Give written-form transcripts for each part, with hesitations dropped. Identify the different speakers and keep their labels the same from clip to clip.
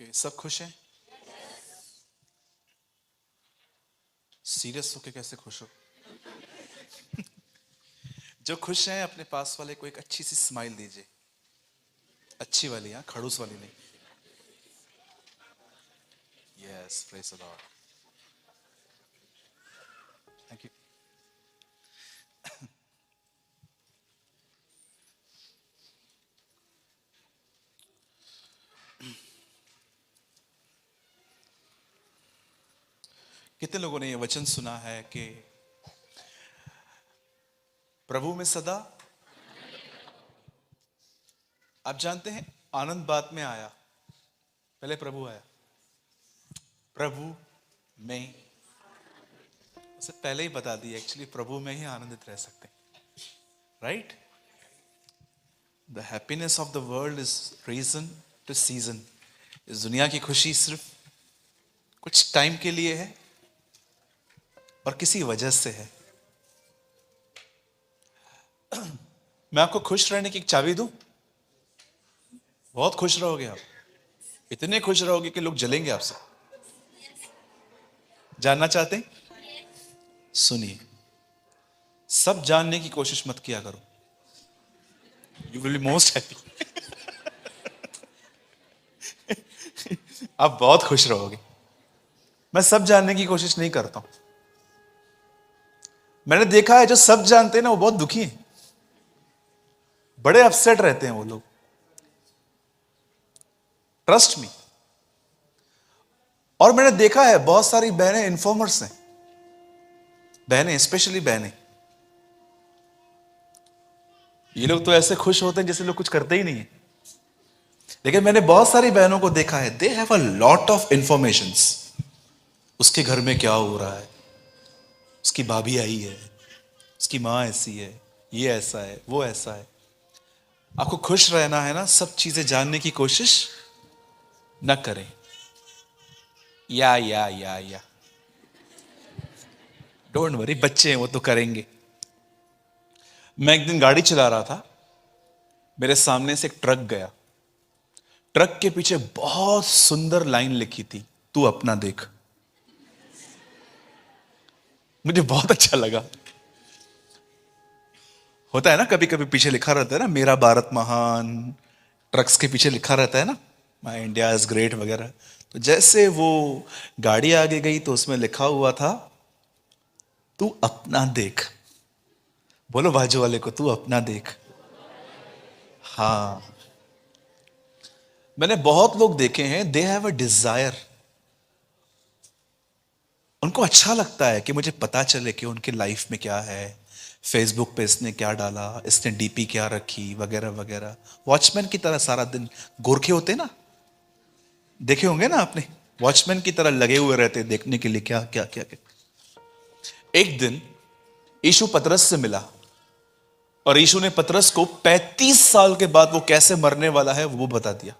Speaker 1: Okay, सब खुश हैं? सीरियस होके कैसे खुश हो? जो खुश हैं अपने पास वाले को एक अच्छी सी स्माइल दीजिए। अच्छी वाली, हाँ, खड़ूस वाली नहीं। Yes, praise the Lord. Thank you. कितने लोगों ने ये वचन सुना है कि प्रभु में सदा, आप जानते हैं, आनंद बाद में आया, पहले प्रभु आया। प्रभु में, उसे पहले ही बता दिया एक्चुअली प्रभु में ही आनंदित रह सकते हैं, right? The happiness of the world is reason to season. इस दुनिया की खुशी सिर्फ कुछ टाइम के लिए है और किसी वजह से है। मैं आपको खुश रहने की एक चाबी दूं? बहुत खुश रहोगे आप, इतने खुश रहोगे कि लोग जलेंगे आपसे। जानना चाहते हैं? सुनिए, सब जानने की कोशिश मत किया करो, you will be most happy. आप बहुत खुश रहोगे। मैं सब जानने की कोशिश नहीं करता हूं। मैंने देखा है जो सब जानते हैं ना, वो बहुत दुखी हैं, बड़े अपसेट रहते हैं वो लोग। Trust me. और मैंने देखा है बहुत सारी बहनें इन्फॉर्मर्स हैं, बहनें, स्पेशली बहनें। ये लोग तो ऐसे खुश होते हैं जैसे लोग कुछ करते ही नहीं है। लेकिन मैंने बहुत सारी बहनों को देखा है, they have a lot of informations. उसके घर में क्या हो रहा है, उसकी भाभी आई है, उसकी माँ ऐसी है, ये ऐसा है, वो ऐसा है। आपको खुश रहना है ना, सब चीजें जानने की कोशिश न करें। या डोंट वरी, बच्चे हैं वो तो करेंगे। मैं एक दिन गाड़ी चला रहा था, मेरे सामने से एक ट्रक गया। ट्रक के पीछे बहुत सुंदर लाइन लिखी थी, तू अपना देख। मुझे बहुत अच्छा लगा। होता है ना, कभी कभी पीछे लिखा रहता है ना, मेरा भारत महान, ट्रक्स के पीछे लिखा रहता है ना, माई इंडिया इज ग्रेट वगैरह। तो जैसे वो गाड़ी आगे गई तो उसमें लिखा हुआ था, तू अपना देख। बोलो बाजू वाले को, तू अपना देख। हाँ, मैंने बहुत लोग देखे हैं, दे हैव अ डिजायर। उनको अच्छा लगता है कि मुझे पता चले कि उनके लाइफ में क्या है, फेसबुक पे इसने क्या डाला, इसने डीपी क्या रखी, वगैरह वगैरह। वॉचमैन की तरह सारा दिन, गोरखे होते ना, देखे होंगे ना आपने, वॉचमैन की तरह लगे हुए रहते देखने के लिए क्या क्या क्या क्या। एक दिन यीशु पतरस से मिला और यीशु ने पतरस को 35 साल के बाद वो कैसे मरने वाला है वो बता दिया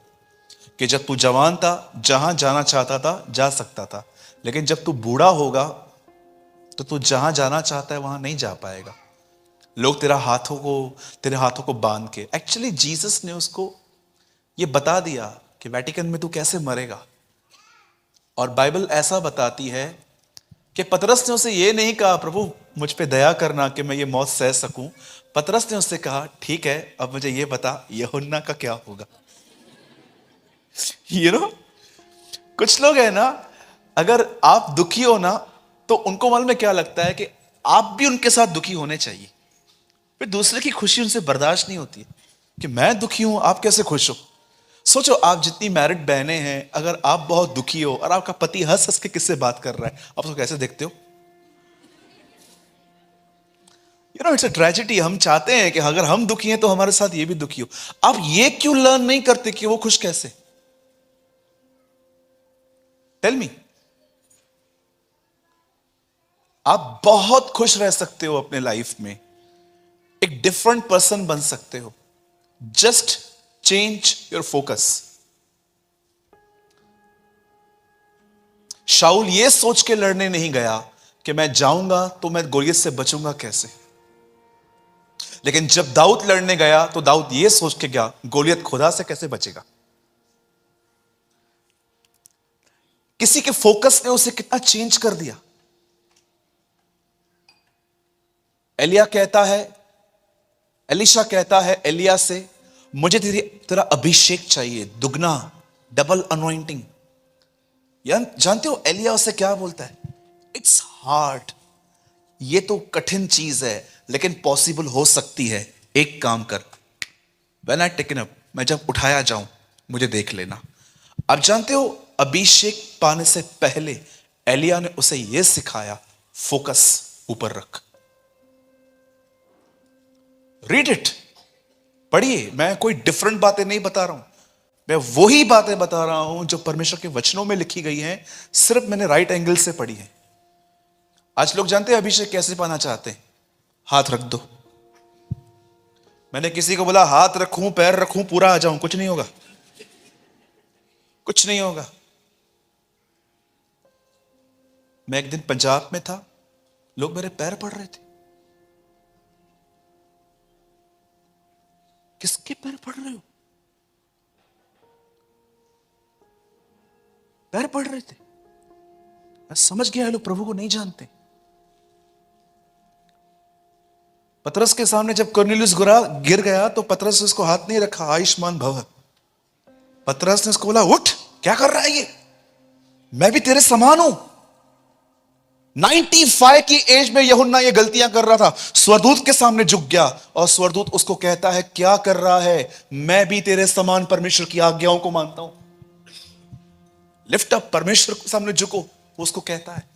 Speaker 1: कि जब तू जवान था, जहां जाना चाहता था जा सकता था, लेकिन जब तू बूढ़ा होगा तो तू जहां जाना चाहता है वहां नहीं जा पाएगा। लोग तेरे हाथों को बांध के, एक्चुअली जीसस ने उसको ये बता दिया कि वेटिकन में तू कैसे मरेगा। और बाइबल ऐसा बताती है कि पतरस ने उसे ये नहीं कहा, प्रभु मुझ पे दया करना कि मैं ये मौत सह सकूं। पतरस ने उससे कहा, ठीक है, अब मुझे ये बता, यूहन्ना का क्या होगा। यू नो, कुछ लोग है ना, अगर आप दुखी हो ना तो उनको मालूम है क्या लगता है कि आप भी उनके साथ दुखी होने चाहिए। फिर दूसरे की खुशी उनसे बर्दाश्त नहीं होती है कि मैं दुखी हूं, आप कैसे खुश हो। सोचो, आप जितनी मैरिड बहनें हैं, अगर आप बहुत दुखी हो और आपका पति हंस हंस के किससे बात कर रहा है, आप उसको कैसे देखते हो? You know, it's a tragedy. हम चाहते हैं कि अगर हम दुखी हैं तो हमारे साथ ये भी दुखी हो। आप ये क्यों लर्न नहीं करते कि वो खुश कैसे? Tell me. आप बहुत खुश रह सकते हो अपने लाइफ में, एक डिफरेंट पर्सन बन सकते हो। Just change your focus. शाऊल ये सोच के लड़ने नहीं गया कि मैं जाऊंगा तो मैं गोलियत से बचूंगा कैसे, लेकिन जब दाऊद लड़ने गया तो दाऊद ये सोच के गया, गोलियत खुदा से कैसे बचेगा। किसी के फोकस ने उसे कितना चेंज कर दिया। एलिया कहता है, एलिशा कहता है एलिया से, मुझे तेरा अभिषेक चाहिए, दुगना, डबल अनॉइंटिंग। जानते हो एलिया उसे क्या बोलता है? इट्स हार्ड, ये तो कठिन चीज है, लेकिन पॉसिबल हो सकती है। एक काम कर, व्हेन आई टेकन अप, मैं जब उठाया जाऊं मुझे देख लेना। अब जानते हो अभिषेक पाने से पहले एलिया ने उसे यह सिखाया, फोकस ऊपर रख। रीड इट, पढ़िए, मैं कोई डिफरेंट बातें नहीं बता रहा हूं, मैं वही बातें बता रहा हूं जो परमेश्वर के वचनों में लिखी गई हैं, सिर्फ मैंने राइट एंगल से पढ़ी है। आज लोग जानते हैं अभिषेक कैसे पाना चाहते हैं? हाथ रख दो। मैंने किसी को बोला हाथ रखूं, पैर रखूं, पूरा आ जाऊं, कुछ नहीं होगा, कुछ नहीं होगा। मैं एक दिन पंजाब में था, लोग मेरे पैर पड़ रहे थे। किसके पैर पड़ रहे हो? पैर पड़ रहे थे। मैं समझ गया, लोग प्रभु को नहीं जानते। पतरस के सामने जब कुरनेलियुस गिर गया तो पतरस ने उसको हाथ नहीं रखा, आयुष्मान भव। पतरस ने उसको बोला, उठ, क्या कर रहा है ये, मैं भी तेरे समान हूं। 95 की एज में यूहन्ना ये गलतियां कर रहा था, स्वर्गदूत के सामने झुक गया और स्वर्गदूत उसको कहता है, क्या कर रहा है? मैं भी तेरे समान परमेश्वर की आज्ञाओं को मानता हूं। लिफ्ट अप, परमेश्वर के सामने झुको, वो उसको कहता है।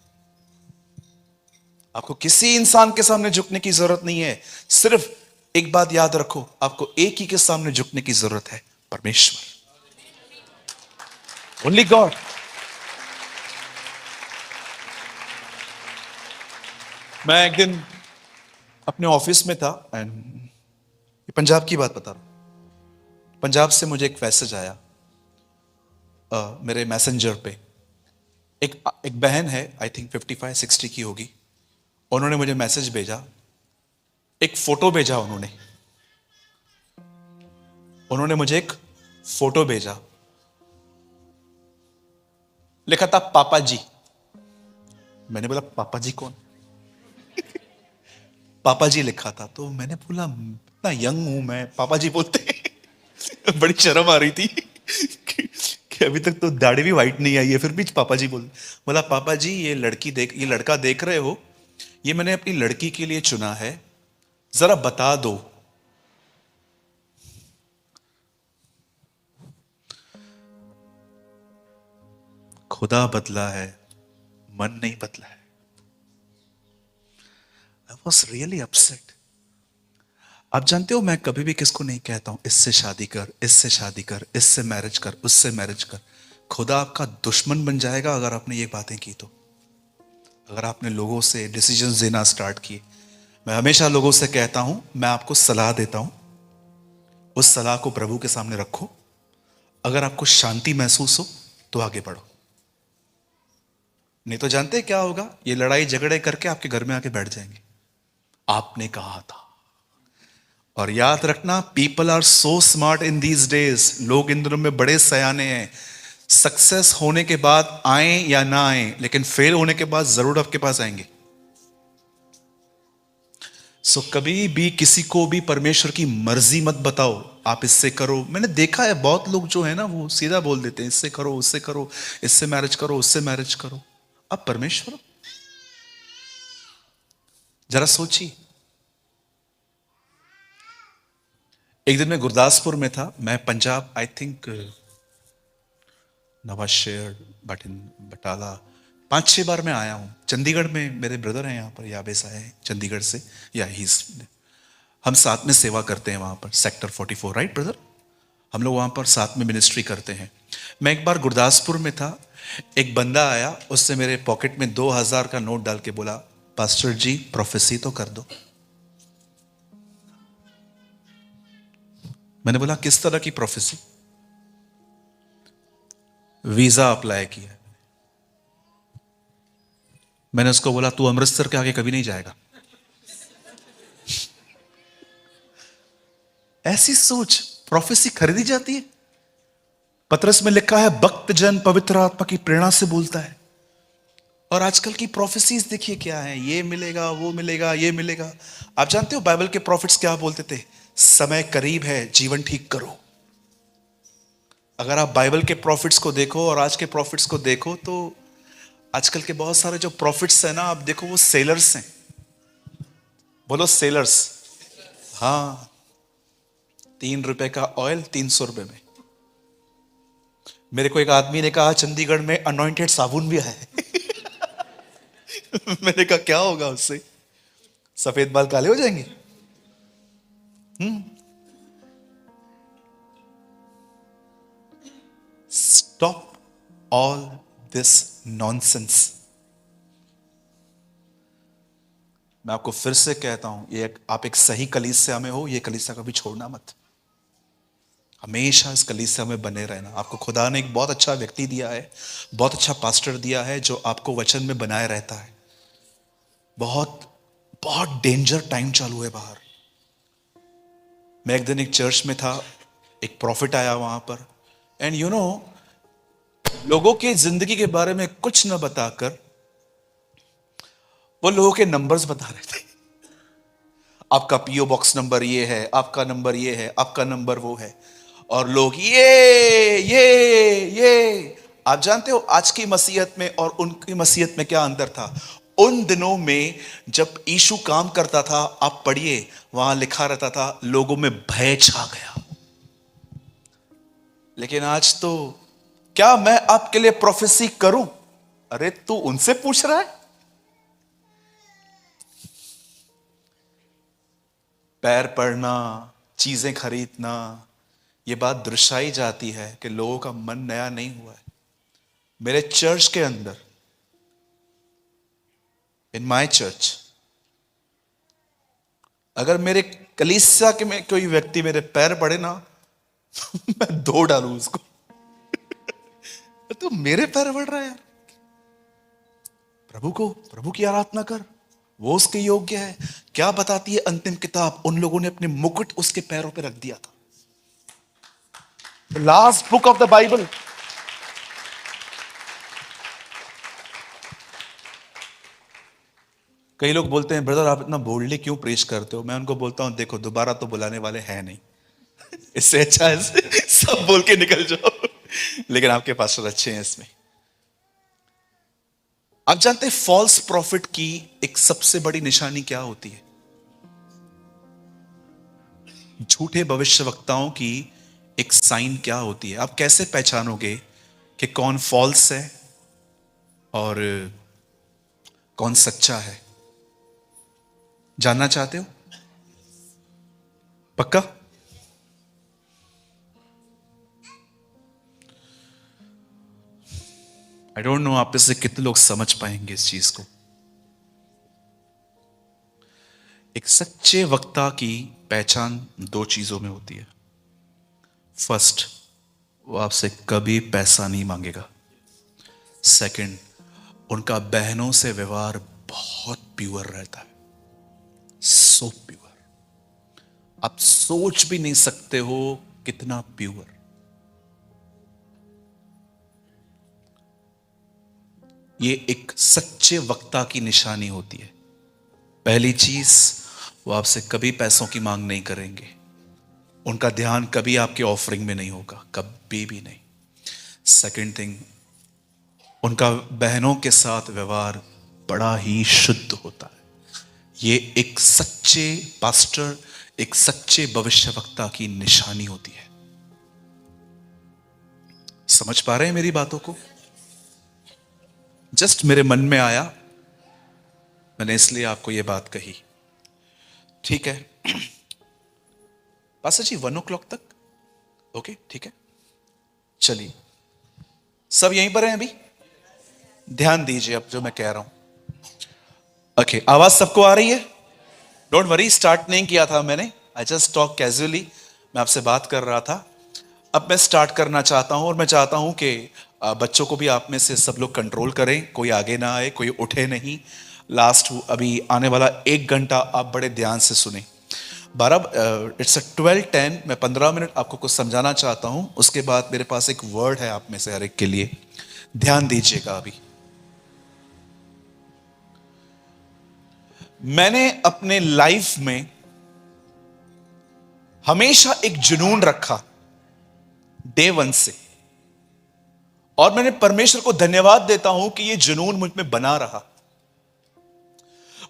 Speaker 1: आपको किसी इंसान के सामने झुकने की जरूरत नहीं है, सिर्फ एक बात याद रखो, आपको एक ही के सामने झुकने की जरूरत है, परमेश्वर, ओनली गॉड। मैं एक दिन अपने ऑफिस में था, एंड पंजाब की बात बता रहा हूं। पंजाब से मुझे एक मैसेज आया, मेरे मैसेंजर पे। एक बहन है, आई थिंक 55-60 की होगी, उन्होंने मुझे मैसेज भेजा, एक फोटो भेजा। उन्होंने मुझे एक फोटो भेजा, लिखा था पापा जी। मैंने बोला पापा जी कौन? पापा जी लिखा था, तो मैंने बोला इतना यंग हूं मैं, पापा जी बोलते बड़ी शर्म आ रही थी कि अभी तक तो दाढ़ी भी वाइट नहीं आई है, फिर भी पापा जी बोला पापा जी ये लड़का देख रहे हो, ये मैंने अपनी लड़की के लिए चुना है, जरा बता दो। खुदा बदला है, मन नहीं बदला है। I was really upset. आप जानते हो मैं कभी भी किसको नहीं कहता हूं इससे शादी कर, इससे शादी कर, इससे मैरिज कर, उससे मैरिज कर। खुदा आपका दुश्मन बन जाएगा अगर आपने ये बातें की तो। अगर आपने लोगों से डिसीजंस देना स्टार्ट किए। मैं हमेशा लोगों से कहता हूं, मैं आपको सलाह देता हूं, उस सलाह को प्रभु के सामने रखो, अगर आपको शांति महसूस हो तो आगे बढ़ो, नहीं तो जानते क्या होगा, ये लड़ाई झगड़े करके आपके घर में आके बैठ जाएंगे, आपने कहा था। और याद रखना, people are so smart in these days, लोग इन दिनों में बड़े सयाने हैं। सक्सेस होने के बाद आए या ना आए, लेकिन फेल होने के बाद जरूर आपके पास आएंगे। सो कभी भी किसी को भी परमेश्वर की मर्जी मत बताओ, आप इससे करो। मैंने देखा है बहुत लोग जो है ना, वो सीधा बोल देते हैं, इससे करो, उससे करो, इससे मैरिज करो, उससे मैरिज करो। अब परमेश्वर हो, जरा सोचिए। एक दिन मैं गुरदासपुर में था, मैं पंजाब, आई थिंक नवाशहर, बटाला 5-6 बार मैं आया हूं। चंडीगढ़ में मेरे ब्रदर हैं, यहाँ पर याबेस आए हैं चंडीगढ़ से, हम साथ में सेवा करते हैं वहां पर, सेक्टर 44, राइट ब्रदर? हम लोग वहां पर साथ में मिनिस्ट्री करते हैं। मैं एक बार गुरदासपुर में था, एक बंदा आया, उससे मेरे पॉकेट में 2000 का नोट डाल के बोला, पास्टर जी प्रोफेसी तो कर दो। मैंने बोला किस तरह की प्रोफेसी? वीजा अप्लाई किया। मैंने उसको बोला तू अमृतसर के आगे कभी नहीं जाएगा। ऐसी सोच, प्रोफेसी खरीदी जाती है? पतरस में लिखा है भक्त जन पवित्र आत्मा की प्रेरणा से बोलता है। और आजकल की प्रोफेसीज देखिए क्या है, ये मिलेगा, वो मिलेगा, ये मिलेगा। आप जानते हो बाइबल के प्रॉफिट्स क्या बोलते थे? समय करीब है, जीवन ठीक करो। अगर आप बाइबल के प्रॉफिट्स को देखो और आज के प्रॉफिट्स को देखो तो आजकल के बहुत सारे जो प्रॉफिट्स हैं ना, आप देखो वो सेलर्स हैं। बोलो सेलर्स। हाँ, 3 रुपए का ऑयल 300 रुपए में। मेरे को एक आदमी ने कहा चंडीगढ़ में अनॉइंटेड साबुन भी है। मैंने कहा क्या होगा उससे? सफेद बाल काले हो जाएंगे? Stop all this nonsense. मैं आपको फिर से कहता हूं, आप एक सही कलीसिया में हो, ये कलीसिया कभी छोड़ना मत। हमेशा इस कलीसिया में बने रहना। आपको खुदा ने एक बहुत अच्छा व्यक्ति दिया है, बहुत अच्छा पास्टर दिया है जो आपको वचन में बनाए रहता है। बहुत बहुत डेंजर टाइम चालू है बाहर। मैं एक दिन एक चर्च में था, एक प्रॉफिट आया वहां पर, एंड लोगों की जिंदगी के बारे में कुछ न बताकर वो लोगों के नंबर्स बता रहे थे। आपका पीओ बॉक्स नंबर ये है, आपका नंबर ये है, आपका नंबर वो है। और लोग ये आप जानते हो आज की मसीहत में और उनकी मसीहत में क्या अंतर था? उन दिनों में जब यीशु काम करता था, आप पढ़िए, वहां लिखा रहता था लोगों में भय छा गया। लेकिन आज तो, क्या मैं आपके लिए प्रोफेसी करूं? अरे तू उनसे पूछ रहा है? पैर पड़ना, चीजें खरीदना, ये बात दर्शाई जाती है कि लोगों का मन नया नहीं हुआ है। मेरे चर्च के अंदर, इन माय चर्च, अगर मेरे कलीसिया के में कोई व्यक्ति मेरे पैर पड़े ना, मैं दो डालूं उसको। तू मेरे पैर पड़ रहा है यार? प्रभु की आराधना कर, वो उसके योग्य है। क्या बताती है अंतिम किताब? उन लोगों ने अपने मुकुट उसके पैरों पे रख दिया था। The last book of the Bible. कई लोग बोलते हैं ब्रदर आप इतना बोल्डली क्यों प्रेच करते हो? मैं उनको बोलता हूं देखो, दोबारा तो बुलाने वाले हैं नहीं। इससे अच्छा है सब बोल के निकल जाओ। लेकिन आपके पास्टर अच्छे हैं इसमें। आप जानते हैं फॉल्स प्रॉफिट की एक सबसे बड़ी निशानी क्या होती है? झूठे भविष्यवक्ताओं की एक साइन क्या होती है? आप कैसे पहचानोगे कि कौन फॉल्स है और कौन सच्चा है? जानना चाहते हो? पक्का? आई डोंट नो आप में से कितने लोग समझ पाएंगे इस चीज को। एक सच्चे वक्ता की पहचान दो चीजों में होती है। फर्स्ट, वो आपसे कभी पैसा नहीं मांगेगा। सेकंड, उनका बहनों से व्यवहार बहुत प्योर रहता है, सो प्योर, आप सोच भी नहीं सकते हो कितना प्योर। ये एक सच्चे वक्ता की निशानी होती है। पहली चीज, वो आपसे कभी पैसों की मांग नहीं करेंगे। उनका ध्यान कभी आपके ऑफरिंग में नहीं होगा, कभी भी नहीं। सेकंड थिंग, उनका बहनों के साथ व्यवहार बड़ा ही शुद्ध होता है। ये एक सच्चे पास्टर, एक सच्चे भविष्यवक्ता की निशानी होती है। समझ पा रहे हैं मेरी बातों को? जस्ट मेरे मन में आया, मैंने इसलिए आपको यह बात कही। ठीक है पास्टर जी, 1 o'clock तक? ओके ठीक है, चलिए सब यहीं पर हैं अभी? ध्यान दीजिए अब जो मैं कह रहा हूं। ओके, आवाज सबको आ रही है? डोंट वरी, स्टार्ट नहीं किया था मैंने, आई जस्ट टॉक कैजुअली। मैं आपसे बात कर रहा था, अब मैं स्टार्ट करना चाहता हूं। और मैं चाहता हूं कि बच्चों को भी आप में से सब लोग कंट्रोल करें, कोई आगे ना आए, कोई उठे नहीं। लास्ट अभी आने वाला 1 घंटा आप बड़े ध्यान से सुने। इट्स 12:10। मैं 15 मिनट आपको कुछ समझाना चाहता हूं, उसके बाद मेरे पास एक वर्ड है आप में से हर एक के लिए। ध्यान दीजिएगा। अभी मैंने अपने लाइफ में हमेशा एक जुनून रखा डे वन से, और मैंने परमेश्वर को धन्यवाद देता हूं कि यह जुनून मुझ में बना रहा।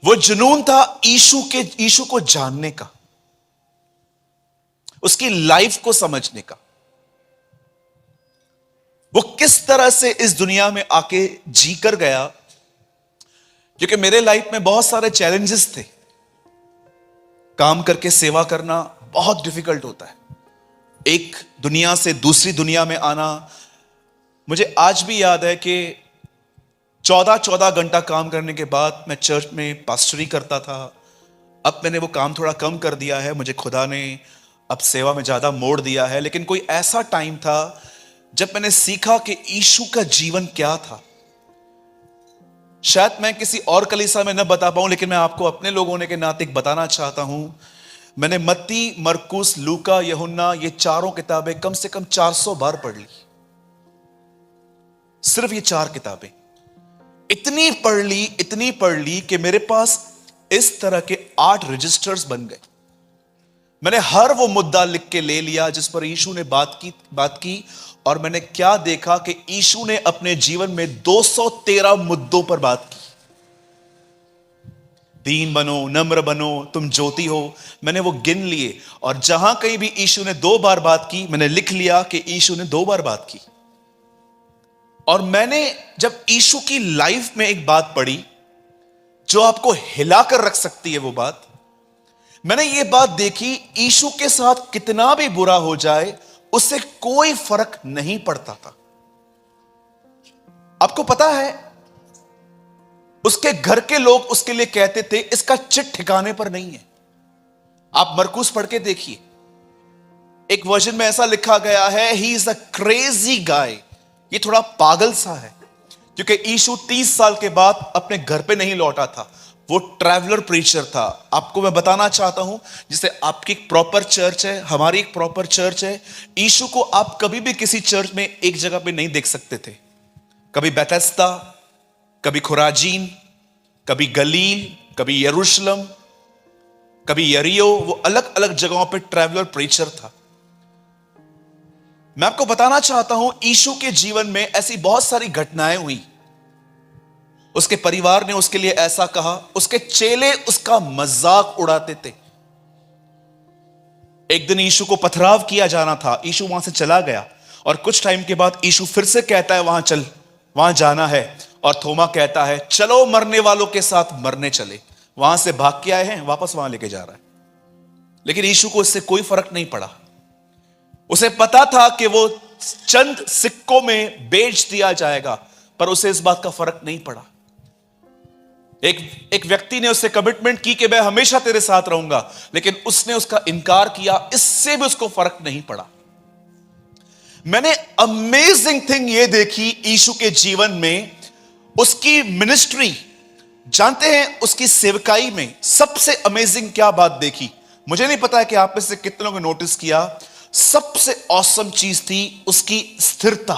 Speaker 1: वो जुनून था यीशु को जानने का, उसकी लाइफ को समझने का, वो किस तरह से इस दुनिया में आके जीकर गया। क्योंकि मेरे लाइफ में बहुत सारे चैलेंजेस थे। काम करके सेवा करना बहुत डिफिकल्ट होता है, एक दुनिया से दूसरी दुनिया में आना। मुझे आज भी याद है कि 14-14 घंटा काम करने के बाद मैं चर्च में पास्टरी करता था। अब मैंने वो काम थोड़ा कम कर दिया है, मुझे खुदा ने अब सेवा में ज्यादा मोड़ दिया है। लेकिन कोई ऐसा टाइम था जब मैंने सीखा कि यीशु का जीवन क्या था। शायद मैं किसी और कलीसिया में न बता पाऊं, लेकिन मैं आपको अपने लोग होने के नाते बताना चाहता हूं। मैंने मत्ती, मरकुस, लूका, यूहन्ना, ये चारों किताबें कम से कम 400 बार पढ़ ली। सिर्फ ये 4 किताबें इतनी पढ़ ली कि मेरे पास इस तरह के 8 रजिस्टर्स बन गए। मैंने हर वो मुद्दा लिख के ले लिया जिस पर यीशु ने बात की। और मैंने क्या देखा कि यीशु ने अपने जीवन में 213 मुद्दों पर बात की। दीन बनो, नम्र बनो, तुम ज्योति हो। मैंने वो गिन लिए, और जहां कहीं भी यीशु ने 2 बार बात की, मैंने लिख लिया कि यीशु ने 2 बार बात की। और मैंने जब यीशु की लाइफ में एक बात पढ़ी जो आपको हिलाकर रख सकती है, वो बात मैंने ये बात देखी, यीशु के साथ कितना भी बुरा हो जाए उससे कोई फर्क नहीं पड़ता था। आपको पता है, उसके घर के लोग उसके लिए कहते थे इसका चिट ठिकाने पर नहीं है। आप मरकुस पढ़ के देखिए, एक वर्जन में ऐसा लिखा गया है, he is a crazy guy. ये थोड़ा पागल सा है, क्योंकि यीशु 30 साल के बाद अपने घर पे नहीं लौटा था। वो ट्रैवलर प्रीचर था। आपको मैं बताना चाहता हूं, जिसे आपकी एक प्रॉपर चर्च है, हमारी एक प्रॉपर चर्च है। यीशु को आप कभी भी किसी चर्च में एक जगह पे नहीं देख सकते थे। कभी बेथेस्दा, कभी खुराजीन, कभी गलील, कभी यरूशलेम, कभी यरीहो। वो अलग अलग जगहों पे ट्रैवलर प्रीचर था। मैं आपको बताना चाहता हूं, यीशु के जीवन में ऐसी बहुत सारी घटनाएं हुई। उसके परिवार ने उसके लिए ऐसा कहा, उसके चेले उसका मजाक उड़ाते थे। एक दिन यीशु को पथराव किया जाना था, यीशु वहां से चला गया, और कुछ टाइम के बाद यीशु फिर से कहता है वहां चल, वहां जाना है। और थोमा कहता है चलो मरने वालों के साथ मरने चले। वहां से भाग के आए हैं, वापस वहां लेके जा रहा है। लेकिन यीशु को इससे कोई फर्क नहीं पड़ा। उसे पता था कि वो चंद सिक्कों में बेच दिया जाएगा, पर उसे इस बात का फर्क नहीं पड़ा। एक व्यक्ति ने उससे कमिटमेंट की कि मैं हमेशा तेरे साथ रहूंगा, लेकिन उसने उसका इनकार किया। इससे भी उसको फर्क नहीं पड़ा। मैंने अमेजिंग थिंग ये देखी यीशु के जीवन में, उसकी मिनिस्ट्री, जानते हैं उसकी सेवकाई में सबसे अमेजिंग क्या बात देखी? मुझे नहीं पता है कि आप में से कितनों को नोटिस किया। सबसे ऑसम चीज थी उसकी स्थिरता,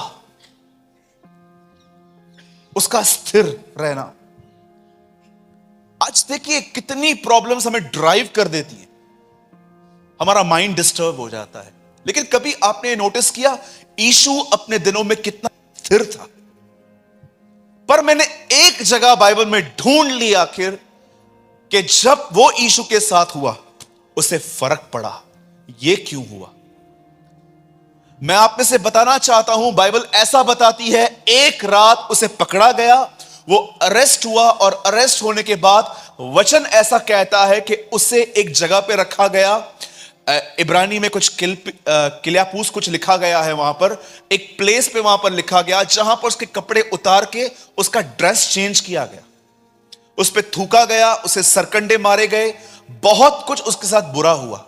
Speaker 1: उसका स्थिर रहना। आज देखिए कितनी प्रॉब्लम्स हमें ड्राइव कर देती हैं, हमारा माइंड डिस्टर्ब हो जाता है। लेकिन कभी आपने नोटिस किया यीशु अपने दिनों में कितना स्थिर था? पर मैंने एक जगह बाइबल में ढूंढ ली आखिर, कि जब वो यीशु के साथ हुआ उसे फर्क पड़ा। ये क्यों हुआ? मैं आप में से बताना चाहता हूं, बाइबल ऐसा बताती है, एक रात उसे पकड़ा गया, वो अरेस्ट हुआ, और अरेस्ट होने के बाद वचन ऐसा कहता है कि उसे एक जगह पे रखा गया। इब्रानी में कुछ किल्यापूस कुछ लिखा गया है, वहां पर एक प्लेस पे वहां पर लिखा गया जहां पर उसके कपड़े उतार के उसका ड्रेस चेंज किया गया, उस पे थूका गया, उसे सरकंडे मारे गए, बहुत कुछ उसके साथ बुरा हुआ।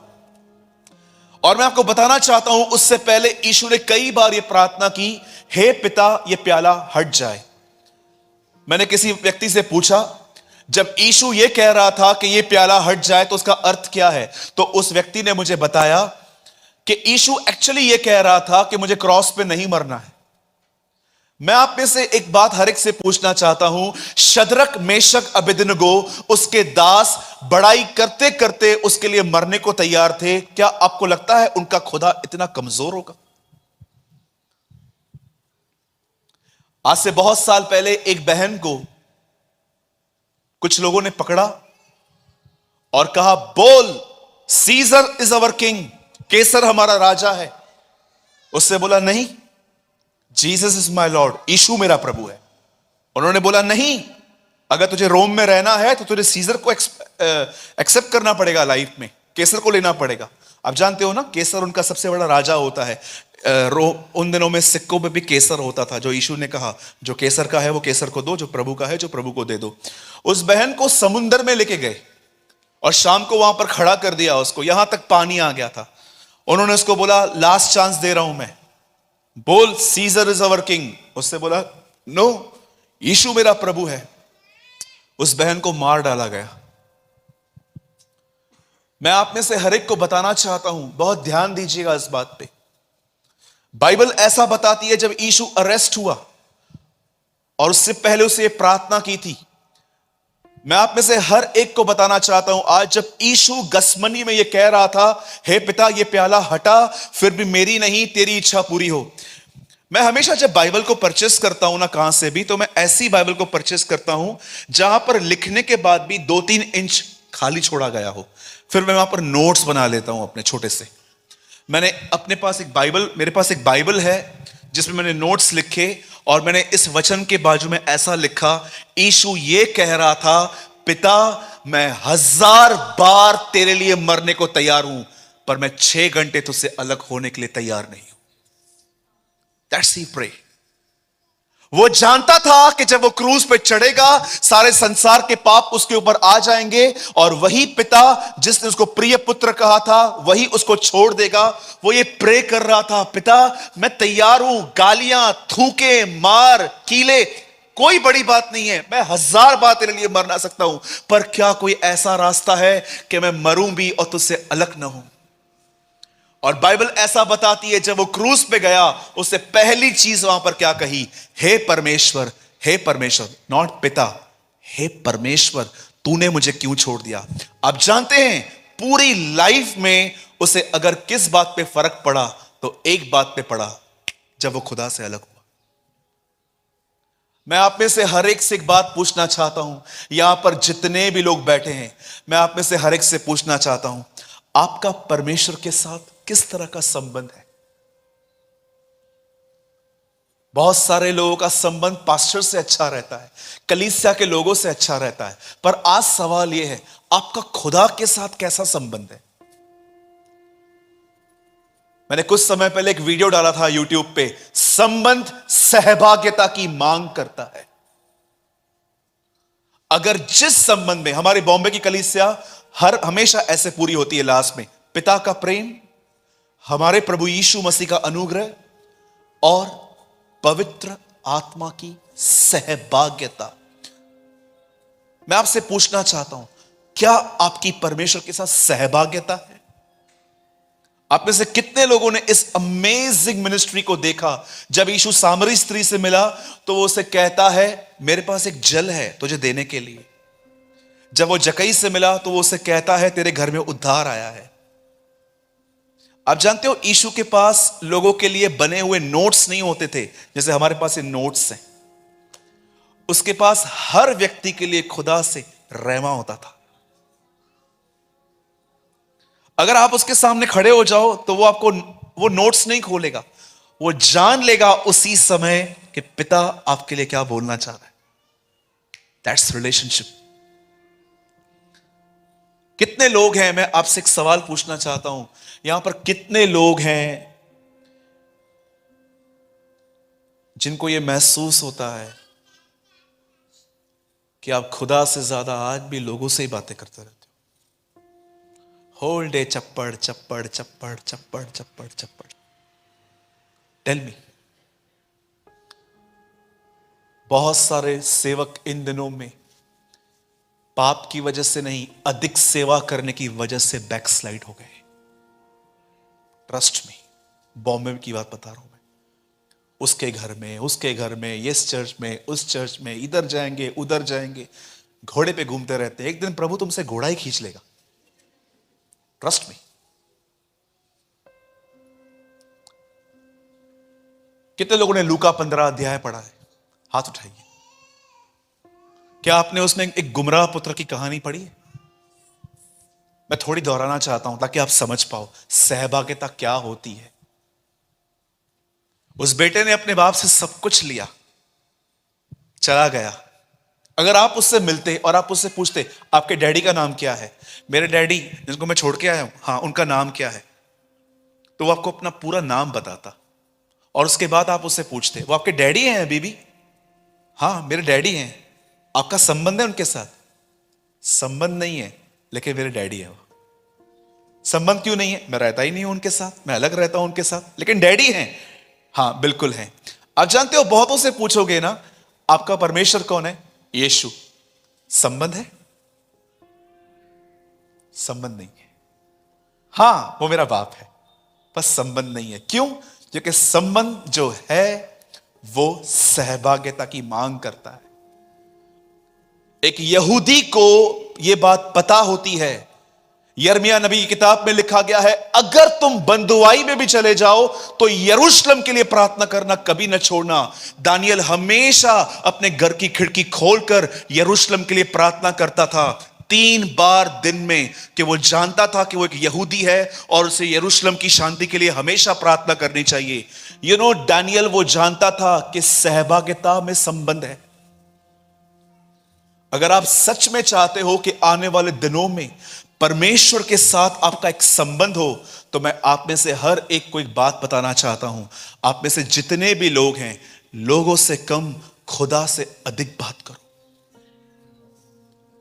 Speaker 1: और मैं आपको बताना चाहता हूं, उससे पहले यीशु ने कई बार यह प्रार्थना की, हे पिता ये प्याला हट जाए। मैंने किसी व्यक्ति से पूछा, जब यीशु ये कह रहा था कि ये प्याला हट जाए तो उसका अर्थ क्या है, तो उस व्यक्ति ने मुझे बताया कि यीशु एक्चुअली ये कह रहा था कि मुझे क्रॉस पे नहीं मरना है। मैं आप में से एक बात हर एक से पूछना चाहता हूं, शद्रक मेशक अबेदनगो उसके दास बड़ाई करते करते उसके लिए मरने को तैयार थे। क्या आपको लगता है उनका खुदा इतना कमजोर होगा? आज से बहुत साल पहले एक बहन को कुछ लोगों ने पकड़ा और कहा, बोल सीजर इज अवर किंग, केसर हमारा राजा है। उससे बोला, नहीं, जीसस इज माय लॉर्ड, यीशु मेरा प्रभु है। उन्होंने बोला, नहीं, अगर तुझे रोम में रहना है तो तुझे सीजर को एक्सेप्ट करना पड़ेगा, लाइफ में केसर को लेना पड़ेगा। आप जानते हो ना, केसर उनका सबसे बड़ा राजा होता है। उन दिनों में सिक्कों पे भी केसर होता था, जो यीशु ने कहा जो केसर का है वो केसर को दो, जो प्रभु का है जो प्रभु को दे दो। उस बहन को समुंदर में लेके गए और शाम को वहां पर खड़ा कर दिया उसको, यहां तक पानी आ गया था। उन्होंने उसको बोला, लास्ट चांस दे रहा हूं मैं, बोल सीजर इज अवर किंग। उससे बोला, नो, यीशु मेरा प्रभु है। उस बहन को मार डाला गया। मैं आप में से हर एक को बताना चाहता हूं, बहुत ध्यान दीजिएगा इस बात पे। बाइबल ऐसा बताती है, जब यीशु अरेस्ट हुआ और उससे पहले उसे प्रार्थना की थी। मैं आप में से हर एक को बताना चाहता हूं, आज जब यीशु गसमनी में यह कह रहा था, हे पिता ये प्याला हटा, फिर भी मेरी नहीं तेरी इच्छा पूरी हो। मैं हमेशा जब बाइबल को परचेस करता हूं ना, कहां से भी, तो मैं ऐसी बाइबल को परचेस करता हूं जहां पर लिखने के बाद भी 2-3 इंच खाली छोड़ा गया हो। फिर मैं वहां पर नोट्स बना लेता हूं अपने छोटे से। मैंने अपने पास एक बाइबल, मेरे पास एक बाइबल है जिसमें मैंने नोट्स लिखे और मैंने इस वचन के बाजू में ऐसा लिखा, यीशु ये कह रहा था, पिता मैं 1000 बार तेरे लिए मरने को तैयार हूं, पर मैं 6 घंटे तुझसे अलग होने के लिए तैयार नहीं हूं। That's he pray. वो जानता था कि जब वो क्रूज पे चढ़ेगा सारे संसार के पाप उसके ऊपर आ जाएंगे और वही पिता जिसने उसको प्रिय पुत्र कहा था वही उसको छोड़ देगा। वो ये प्रे कर रहा था, पिता मैं तैयार हूं, गालियां, थूके, मार, कीले, कोई बड़ी बात नहीं है, मैं 1000 बार तेरे लिए मरना सकता हूं, पर क्या कोई ऐसा रास्ता है कि मैं मरूं भी और तुझसे अलग ना हूं। और बाइबल ऐसा बताती है, जब वो क्रूज पे गया उससे पहली चीज वहां पर क्या कही, हे परमेश्वर, हे परमेश्वर, नॉट पिता, हे परमेश्वर तूने मुझे क्यों छोड़ दिया। आप जानते हैं पूरी लाइफ में उसे अगर किस बात पे फर्क पड़ा तो एक बात पे पड़ा, जब वो खुदा से अलग हुआ। मैं आप में से हर एक से एक बात पूछना चाहता हूं, यहां पर जितने भी लोग बैठे हैं, मैं आप में से हर एक से पूछना चाहता हूं, आपका परमेश्वर के साथ किस तरह का संबंध है? बहुत सारे लोगों का संबंध पास्टर से अच्छा रहता है, कलीसिया के लोगों से अच्छा रहता है, पर आज सवाल यह है, आपका खुदा के साथ कैसा संबंध है? मैंने कुछ समय पहले एक वीडियो डाला था यूट्यूब पे, संबंध सहभागिता की मांग करता है। अगर जिस संबंध में हमारे बॉम्बे की कलीसिया हमेशा ऐसे पूरी होती है, लास्ट में पिता का प्रेम, हमारे प्रभु यीशु मसीह का अनुग्रह और पवित्र आत्मा की सहभागिता। मैं आपसे पूछना चाहता हूं, क्या आपकी परमेश्वर के साथ सहभागिता है? आप में से कितने लोगों ने इस अमेजिंग मिनिस्ट्री को देखा? जब यीशु सामरी स्त्री से मिला तो वो उसे कहता है, मेरे पास एक जल है तुझे देने के लिए। जब वो जकई से मिला तो वो उसे कहता है, तेरे घर में उद्धार आया है। आप जानते हो यीशु के पास लोगों के लिए बने हुए नोट्स नहीं होते थे जैसे हमारे पास ये नोट्स हैं। उसके पास हर व्यक्ति के लिए खुदा से रहमा होता था। अगर आप उसके सामने खड़े हो जाओ तो वो आपको वो नोट्स नहीं खोलेगा, वो जान लेगा उसी समय कि पिता आपके लिए क्या बोलना चाह रहा है। That's relationship. कितने लोग हैं, मैं आपसे एक सवाल पूछना चाहता हूं, यहां पर कितने लोग हैं जिनको यह महसूस होता है कि आप खुदा से ज्यादा आज भी लोगों से ही बातें करते रहते हो? होल डे चप्पड़ चप्पड़ चप्पड़ चप्पड़ चप्पड़ चप्पड़। टेल मी, बहुत सारे सेवक इन दिनों में पाप की वजह से नहीं, अधिक सेवा करने की वजह से बैकस्लाइड हो गए। ट्रस्ट मी, बॉम्बे की बात बता रहा हूं मैं। उसके घर में, इस चर्च में, उस चर्च में, इधर जाएंगे उधर जाएंगे, घोड़े पे घूमते रहते हैं। एक दिन प्रभु तुमसे घोड़ा ही खींच लेगा। Trust me. कितने लोगों ने लूका 15 अध्याय पढ़ा है? हाथ उठाइए। क्या आपने उसमें एक गुमराह पुत्र की कहानी पढ़ी है? मैं थोड़ी दोहराना चाहता हूं ताकि आप समझ पाओ सहभागिता क्या होती है। उस बेटे ने अपने बाप से सब कुछ लिया, चला गया। अगर आप उससे मिलते और आप उससे पूछते आपके डैडी का नाम क्या है, मेरे डैडी जिनको मैं छोड़ के आया हूं, हाँ उनका नाम क्या है, तो वो आपको अपना पूरा नाम बताता। और उसके बाद आप उससे पूछते वो आपके डैडी हैं अभी भी? हाँ मेरे डैडी हैं। आपका संबंध है उनके साथ? संबंध नहीं है, लेकिन मेरे डैडी है वो। संबंध क्यों नहीं है? मैं रहता ही नहीं हूं उनके साथ, मैं अलग रहता हूं उनके साथ, लेकिन डैडी हैं। हाँ बिल्कुल हैं। आप जानते हो बहुतों से पूछोगे ना आपका परमेश्वर कौन है? यीशु। संबंध है? संबंध नहीं है। हाँ वो मेरा बाप है, बस संबंध नहीं है। क्यों? क्योंकि संबंध जो है वो सहभागिता की मांग करता है। एक यहूदी को यह बात पता होती है। यिर्मयाह नबी की किताब में लिखा गया है, अगर तुम बंधुआई में भी चले जाओ तो यरूशलेम के लिए प्रार्थना करना कभी न छोड़ना। दानियल हमेशा अपने घर की खिड़की खोलकर यरूशलेम के लिए प्रार्थना करता था 3 बार दिन में, कि वो जानता था कि वो एक यहूदी है और उसे यरूशलेम की शांति के लिए हमेशा प्रार्थना करनी चाहिए। दानियल वो जानता था कि सहभागिता में संबंध है। अगर आप सच में चाहते हो कि आने वाले दिनों में परमेश्वर के साथ आपका एक संबंध हो, तो मैं आप में से हर एक को एक बात बताना चाहता हूं। आप में से जितने भी लोग हैं, लोगों से कम, खुदा से अधिक बात करो।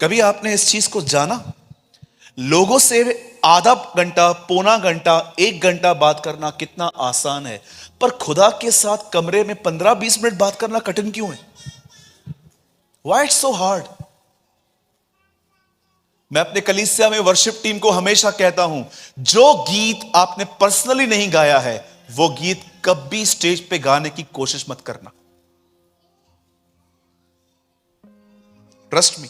Speaker 1: कभी आपने इस चीज को जाना? लोगों से आधा घंटा, पौना घंटा, 1 घंटा बात करना कितना आसान है, पर खुदा के साथ कमरे में 15-20 मिनट बात करना कठिन क्यों है? Why it's so hard? मैं अपने कलीसिया में वर्शिप टीम को हमेशा कहता हूं, जो गीत आपने पर्सनली नहीं गाया है वो गीत कभी स्टेज पे गाने की कोशिश मत करना। ट्रस्ट मी,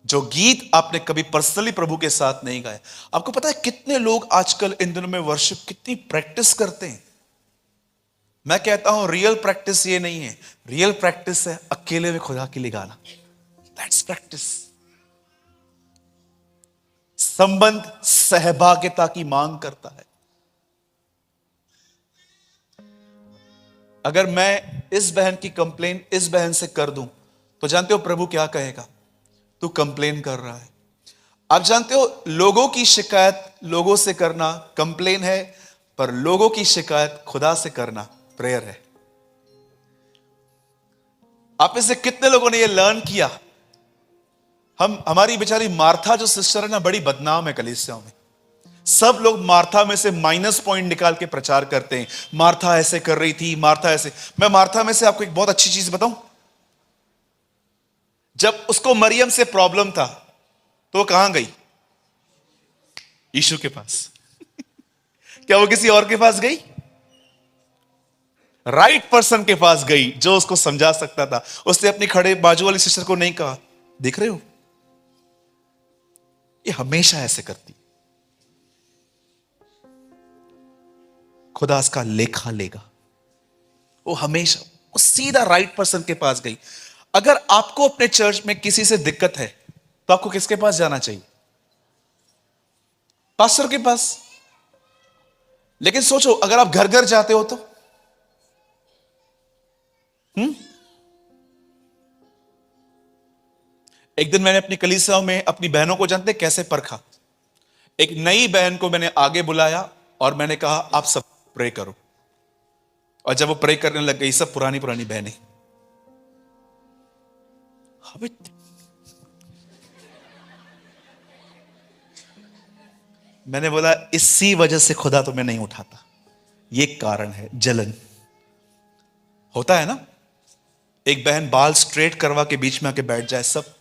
Speaker 1: जो गीत आपने कभी पर्सनली प्रभु के साथ नहीं गाए। आपको पता है कितने लोग आजकल इन दिनों में वर्शिप कितनी प्रैक्टिस करते हैं? मैं कहता हूं रियल प्रैक्टिस ये नहीं है, रियल प्रैक्टिस है अकेले में खुदा के लिए गाना। That's practice. संबंध सहभागिता की मांग करता है। अगर मैं इस बहन की कंप्लेन इस बहन से कर दूं, तो जानते हो प्रभु क्या कहेगा? तू कंप्लेन कर रहा है। आप जानते हो लोगों की शिकायत लोगों से करना कंप्लेन है, पर लोगों की शिकायत खुदा से करना प्रेयर है। आप में से कितने लोगों ने यह लर्न किया? हमारी बेचारी मार्था जो सिस्टर है ना, बड़ी बदनाम है कलीसियाओं में। सब लोग मार्था में से माइनस पॉइंट निकाल के प्रचार करते हैं, मार्था ऐसे कर रही थी, मार्था ऐसे। मैं मार्था में से आपको एक बहुत अच्छी चीज बताऊं। जब उसको मरियम से प्रॉब्लम था तो वो कहां गई? यीशु के पास। क्या वो किसी और के पास गई? राइट पर्सन के पास गई, जो उसको समझा सकता था। उसने अपनी खड़े बाजू वाली सिस्टर को नहीं कहा, देख रहे हो ये हमेशा ऐसे करती, खुदा इसका लेखा लेगा। वो हमेशा वो सीधा राइट पर्सन के पास गई। अगर आपको अपने चर्च में किसी से दिक्कत है तो आपको किसके पास जाना चाहिए? पास्टर के पास। लेकिन सोचो अगर आप घर घर जाते हो तो एक दिन मैंने अपनी कलीसिया में अपनी बहनों को जानते कैसे परखा? एक नई बहन को मैंने आगे बुलाया और मैंने कहा आप सब प्रे करो। और जब वो प्रे करने लग गई, सब पुरानी पुरानी बहनें, मैंने बोला इसी वजह से खुदा तुम्हें नहीं उठाता। ये कारण है, जलन होता है ना। एक बहन बाल स्ट्रेट करवा के बीच में आके बैठ जाए, सब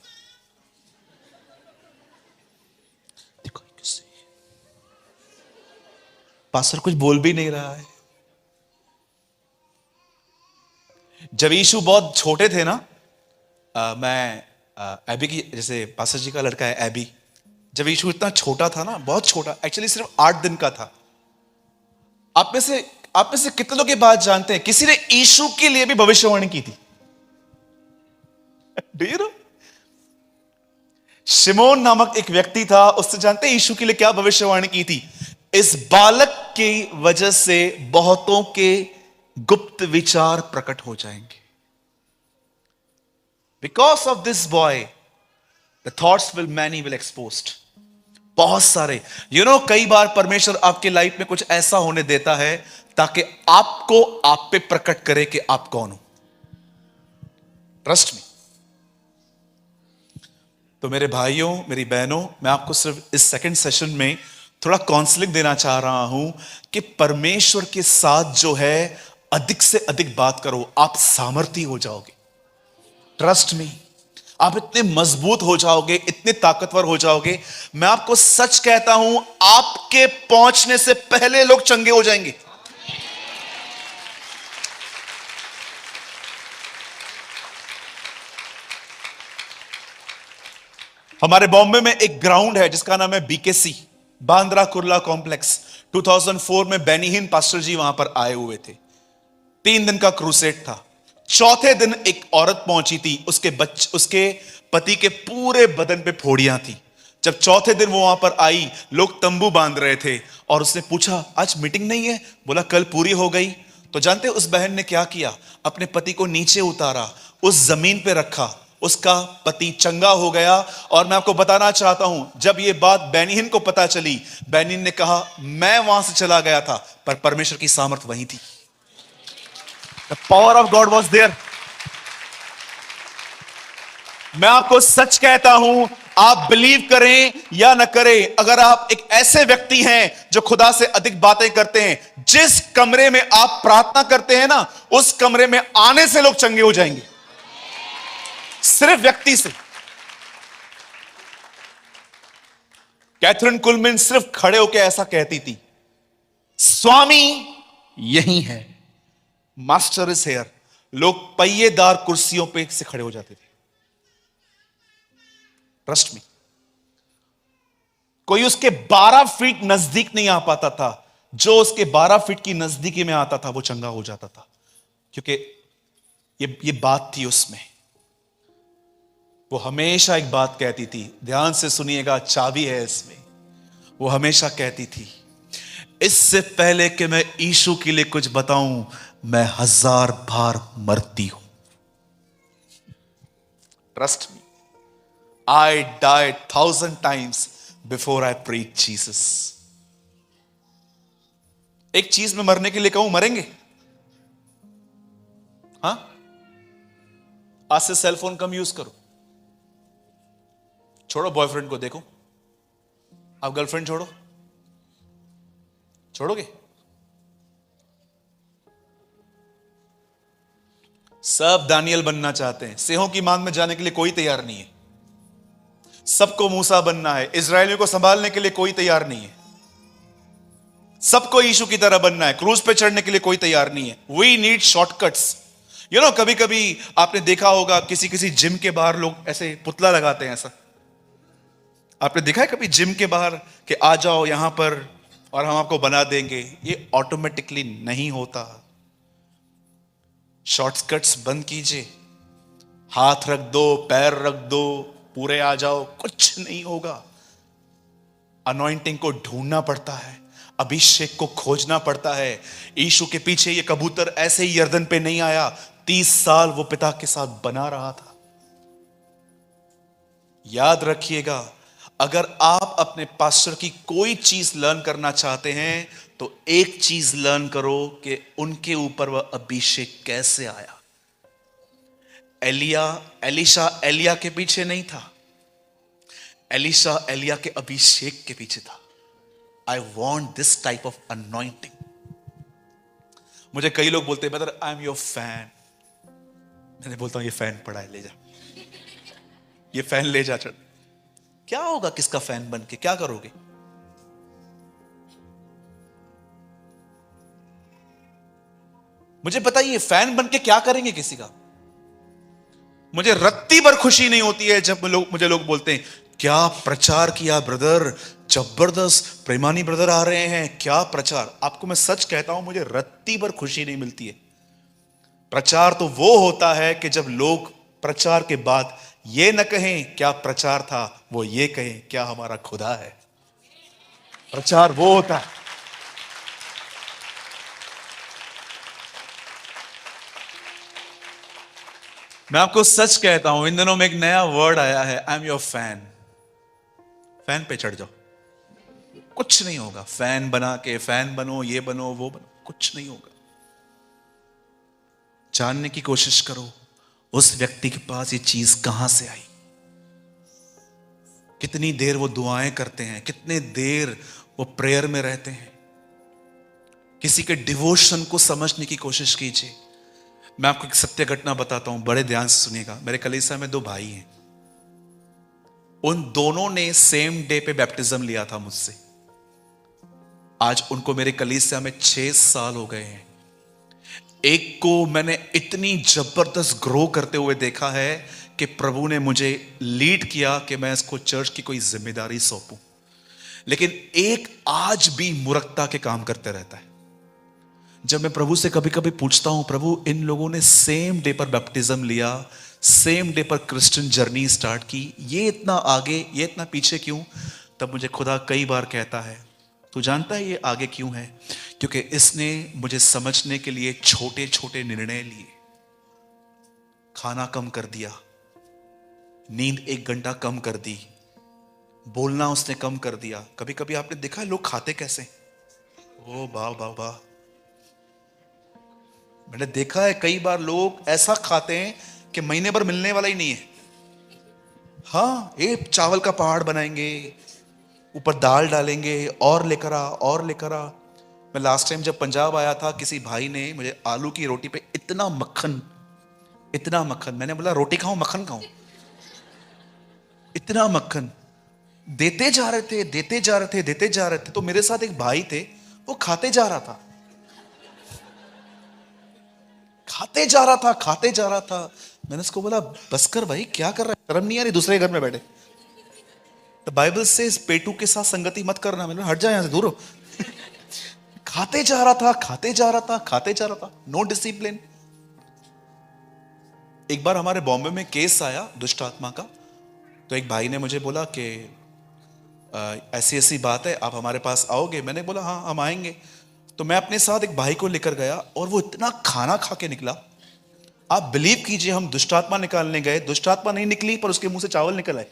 Speaker 1: पास्टर कुछ बोल भी नहीं रहा है। जब यीशु बहुत छोटे थे ना, मैं एबी की, जैसे पास्टर जी का लड़का है एबी, जब यीशु इतना छोटा था ना, बहुत छोटा, एक्चुअली सिर्फ 8 दिन का था। आप में से कितने लोग ये बात जानते हैं, किसी ने यीशु के लिए भी भविष्यवाणी की थी? Do you know? शिमोन नामक एक व्यक्ति था, उससे जानते हैं यीशु के लिए क्या भविष्यवाणी की थी? इस बालक की वजह से बहुतों के गुप्त विचार प्रकट हो जाएंगे। Because of this boy the thoughts will many will exposed. बहुत सारे कई बार परमेश्वर आपके लाइफ में कुछ ऐसा होने देता है ताकि आपको आप पे प्रकट करे कि आप कौन हो। Trust me. तो मेरे भाइयों, मेरी बहनों, मैं आपको सिर्फ इस सेकंड सेशन में थोड़ा काउंसलिंग देना चाह रहा हूं कि परमेश्वर के साथ जो है अधिक से अधिक बात करो, आप सामर्थी हो जाओगे। ट्रस्ट मी, आप इतने मजबूत हो जाओगे, इतने ताकतवर हो जाओगे। मैं आपको सच कहता हूं, आपके पहुंचने से पहले लोग चंगे हो जाएंगे। हमारे बॉम्बे में एक ग्राउंड है जिसका नाम है बीकेसी, बांद्रा कुर्ला कॉम्प्लेक्स। 2004 में बेनी हिन पास्टर जी वहां पर आए हुए थे। 3 दिन का क्रूसेड था। चौथे दिन एक औरत पहुंची थी, उसके पति के पूरे बदन पे फोड़ियां थी। जब चौथे दिन वो वहां पर आई, लोग तंबू बांध रहे थे और उसने पूछा आज मीटिंग नहीं है? बोला कल पूरी हो गई। तो जानते उस बहन ने क्या किया? अपने पति को नीचे उतारा, उस जमीन पे रखा, उसका पति चंगा हो गया। और मैं आपको बताना चाहता हूं, जब ये बात बेनिहिन को पता चली, बेनिहिन ने कहा मैं वहां से चला गया था पर परमेश्वर की सामर्थ वहीं थी। The power of God was there. मैं आपको सच कहता हूं, आप बिलीव करें या न करें, अगर आप एक ऐसे व्यक्ति हैं जो खुदा से अधिक बातें करते हैं, जिस कमरे में आप प्रार्थना करते हैं ना, उस कमरे में आने से लोग चंगे हो जाएंगे, सिर्फ व्यक्ति से। कैथरीन कुलमिन सिर्फ खड़े होकर ऐसा कहती थी, स्वामी यही है, मास्टर इज हेयर। लोग पहिएदार कुर्सियों पे से खड़े हो जाते थे। ट्रस्ट मी, कोई उसके 12 फीट नजदीक नहीं आ पाता था। जो उसके 12 फीट की नजदीकी में आता था वो चंगा हो जाता था, क्योंकि ये बात थी उसमें। वो हमेशा एक बात कहती थी, ध्यान से सुनिएगा, चाबी है इसमें। वो हमेशा कहती थी, इससे पहले कि मैं यीशु के लिए कुछ बताऊं, मैं 1000 बार मरती हूं। Trust me, I died 1000 times before I preached Jesus. एक चीज में मरने के लिए कहूं, मरेंगे? हाँ, आज से सेल फोन कम यूज करो, छोड़ो बॉयफ्रेंड को, देखो आप गर्लफ्रेंड छोड़ो, छोड़ोगे? सब दानियल बनना चाहते हैं, सिंहों की मांग में जाने के लिए कोई तैयार नहीं है। सबको मूसा बनना है, इजरायलियों को संभालने के लिए कोई तैयार नहीं है। सबको यीशु की तरह बनना है, क्रूज पे चढ़ने के लिए कोई तैयार नहीं है। We need shortcuts. कभी कभी आपने देखा होगा, किसी जिम के बाहर लोग ऐसे पुतला लगाते हैं, ऐसा आपने देखा है कभी जिम के बाहर कि आ जाओ यहां पर और हम आपको बना देंगे? ये ऑटोमेटिकली नहीं होता। शॉर्टकट्स बंद कीजिए, हाथ रख दो, पैर रख दो, पूरे आ जाओ, कुछ नहीं होगा। अनॉइंटिंग को ढूंढना पड़ता है, अभिषेक को खोजना पड़ता है। यीशु के पीछे ये कबूतर ऐसे ही यर्दन पे नहीं आया, 30 साल वो पिता के साथ बना रहा था। याद रखिएगा, अगर आप अपने पास्टर की कोई चीज लर्न करना चाहते हैं तो एक चीज लर्न करो कि उनके ऊपर वह अभिषेक कैसे आया। एलिशा एलिया के पीछे नहीं था, एलिशा एलिया के अभिषेक के पीछे था। I want this type of anointing. मुझे कई लोग बोलते हैं, brother I am your fan. मैंने बोलता हूं ये फैन पड़ा है, ले जा, ये फैन ले जा। चढ़, क्या होगा किसका फैन बन के, क्या करोगे? मुझे बताइए फैन बन के क्या करेंगे किसी का? मुझे रत्ती भर खुशी नहीं होती है जब मुझे लोग बोलते हैं क्या प्रचार किया ब्रदर, जबरदस्त, प्रेमानी ब्रदर आ रहे हैं, क्या प्रचार। आपको मैं सच कहता हूं, मुझे रत्ती भर खुशी नहीं मिलती है। प्रचार तो वो होता है कि जब लोग प्रचार के बाद ये न कहें क्या प्रचार था, वो ये कहें क्या हमारा खुदा है। प्रचार वो होता है। मैं आपको सच कहता हूं, इन दिनों में एक नया वर्ड आया है, I am your fan. Fan पे चढ़ जाओ, कुछ नहीं होगा। फैन बना के फैन बनो, ये बनो वो बनो, कुछ नहीं होगा। जानने की कोशिश करो उस व्यक्ति के पास ये चीज कहां से आई, कितनी देर वो दुआएं करते हैं, कितने देर वो प्रेयर में रहते हैं। किसी के डिवोशन को समझने की कोशिश कीजिए। मैं आपको एक सत्य घटना बताता हूं, बड़े ध्यान से सुनिएगा। मेरे कलीसिया में 2 भाई हैं, उन दोनों ने सेम डे पे बैप्टिज्म लिया था मुझसे। आज उनको मेरे कलीसिया में 6 साल हो गए हैं। एक को मैंने इतनी जबरदस्त ग्रो करते हुए देखा है कि प्रभु ने मुझे लीड किया कि मैं इसको चर्च की कोई जिम्मेदारी सौंपूं। लेकिन एक आज भी मूर्खता के काम करते रहता है। जब मैं प्रभु से कभी कभी पूछता हूं, प्रभु इन लोगों ने सेम डे पर बैप्टिज्म लिया, सेम डे पर क्रिश्चियन जर्नी स्टार्ट की, ये इतना आगे ये इतना पीछे क्यों? तब मुझे खुदा कई बार कहता है, तू जानता है ये आगे क्यों है? क्योंकि इसने मुझे समझने के लिए छोटे छोटे निर्णय लिए। खाना कम कर दिया, नींद 1 घंटा कम कर दी, बोलना उसने कम कर दिया। कभी कभी आपने देखा है लोग खाते कैसे? ओ वाह वाह वाह, मैंने देखा है कई बार लोग ऐसा खाते हैं कि महीने भर मिलने वाला ही नहीं है। हाँ, एक चावल का पहाड़ बनाएंगे, ऊपर दाल डालेंगे, और लेकर आ और लेकर आ। मैं लास्ट टाइम जब पंजाब आया था, किसी भाई ने मुझे आलू की रोटी पे इतना मक्खन, इतना मक्खन, मैंने बोला रोटी खाऊं मक्खन खाऊं? इतना मक्खन देते जा रहे थे, देते जा रहे थे, देते जा रहे थे। तो मेरे साथ एक भाई थे, वो खाते जा रहा था, खाते जा रहा था, खाते जा रहा था। मैंने उसको बोला बस कर भाई, क्या कर रहा है, शर्म नहीं आ रही दूसरे घर में बैठे? तो बाइबल से इस पेटू के साथ संगति मत करना। मैंने हट जा यहां से, दूर हो। खाते जा रहा था, खाते जा रहा था, खाते जा रहा था, नो डिसिप्लिन। एक बार हमारे बॉम्बे में केस आया दुष्ट आत्मा का, तो एक भाई ने मुझे बोला कि ऐसी ऐसी बात है, आप हमारे पास आओगे? मैंने बोला हाँ हम आएंगे। तो मैं अपने साथ एक भाई को लेकर गया और वो इतना खाना खा के निकला, आप बिलीव कीजिए, हम दुष्टात्मा निकालने गए, दुष्टात्मा नहीं निकली पर उसके मुंह से चावल निकल आए।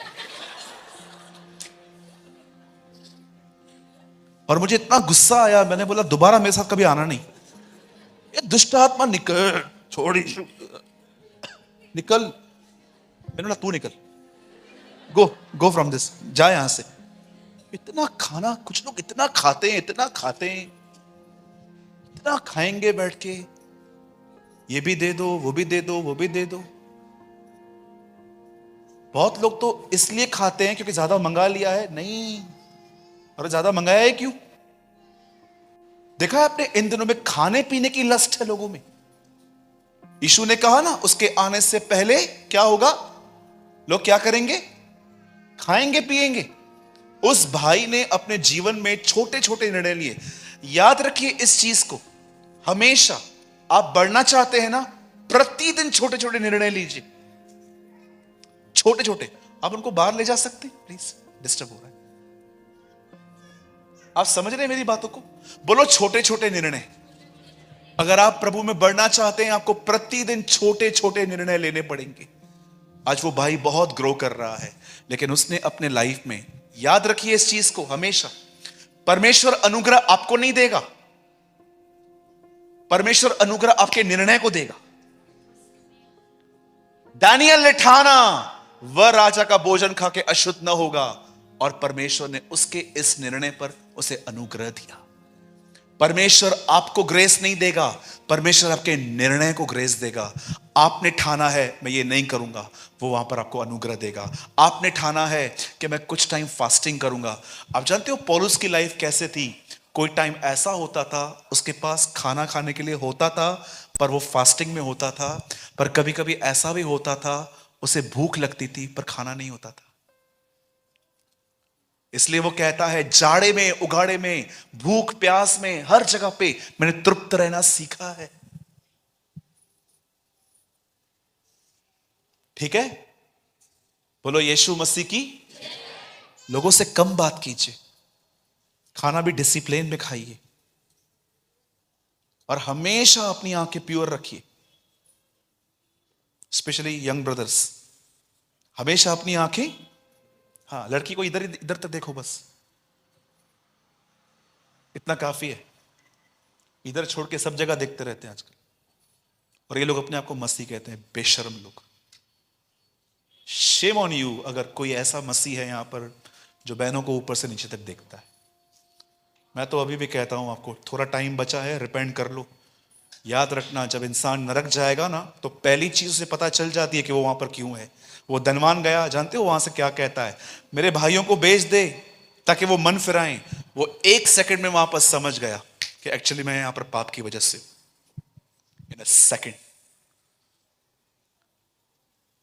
Speaker 1: और मुझे इतना गुस्सा आया, मैंने बोला दोबारा मेरे साथ कभी आना नहीं। ये दुष्टात्मा निकल, छोड़ी निकल। मैंने बोला तू निकल, गो फ्रॉम दिस, जा यहां से। इतना खाना, कुछ लोग इतना खाते हैं, इतना खाते हैं, इतना खाएंगे बैठ के, ये भी दे दो, वो भी दे दो, वो भी दे दो। बहुत लोग तो इसलिए खाते हैं क्योंकि ज्यादा मंगा लिया है। नहीं, और ज्यादा मंगाया है क्यों? देखा है आपने इन दिनों में खाने पीने की लस्ट है लोगों में। यीशु ने कहा ना, उसके आने से पहले क्या होगा, लोग क्या करेंगे, खाएंगे पिएंगे। उस भाई ने अपने जीवन में छोटे छोटे निर्णय लिए। याद रखिए इस चीज को, हमेशा आप बढ़ना चाहते हैं ना, प्रतिदिन छोटे छोटे निर्णय लीजिए, छोटे छोटे। आप उनको बाहर ले जा सकते हैं प्लीज? डिस्टर्ब हो रहा है, आप समझ रहे हैं मेरी बातों को? बोलो छोटे छोटे निर्णय। अगर आप प्रभु में बढ़ना चाहते हैं, आपको प्रतिदिन छोटे छोटे निर्णय लेने पड़ेंगे। आज वो भाई बहुत ग्रो कर रहा है, लेकिन उसने अपने लाइफ में, याद रखिए इस चीज को हमेशा, परमेश्वर अनुग्रह आपको नहीं देगा, परमेश्वर अनुग्रह आपके निर्णय को देगा। दानियल ने ठाना वह राजा का भोजन खा के अशुद्ध न होगा, और परमेश्वर ने उसके इस निर्णय पर उसे अनुग्रह दिया। परमेश्वर आपको ग्रेस नहीं देगा, परमेश्वर आपके निर्णय को ग्रेस देगा। आपने ठाना है मैं ये नहीं करूंगा, वो वहां पर आपको अनुग्रह देगा। आपने ठाना है कि मैं कुछ टाइम फास्टिंग करूंगा। आप जानते हो पौलुस की लाइफ कैसे थी? कोई टाइम ऐसा होता था उसके पास खाना खाने के लिए होता था, पर वो फास्टिंग में होता था। पर कभी कभी ऐसा भी होता था उसे भूख लगती थी पर खाना नहीं होता था। इसलिए वो कहता है जाड़े में उगाड़े में भूख प्यास में हर जगह पे मैंने तृप्त रहना सीखा है। ठीक है, बोलो यीशु मसीह की। लोगों से कम बात कीजिए, खाना भी डिसिप्लिन में खाइए और हमेशा अपनी आंखें प्योर रखिए। स्पेशली यंग ब्रदर्स, हमेशा अपनी आंखें, हाँ लड़की को इधर इधर तक देखो बस, इतना काफी है। इधर छोड़ के सब जगह देखते रहते हैं आजकल। और ये लोग अपने आप को मसीह कहते हैं, बेशर्म लोग। शेम ऑन यू अगर कोई ऐसा मसीह है यहां पर जो बहनों को ऊपर से नीचे तक देखता है। मैं तो अभी भी कहता हूं आपको, थोड़ा टाइम बचा है, रिपेंट कर लो। याद रखना, जब इंसान नरक जाएगा ना तो पहली चीज उसे पता चल जाती है कि वो वहां पर क्यों है। वो धनवान गया, जानते हो वहां से क्या कहता है? मेरे भाइयों को बेच दे ताकि वो मन फिराएं। वो 1 सेकंड में वहां पर समझ गया कि एक्चुअली मैं यहां पर पाप की वजह से। इन अ सेकंड।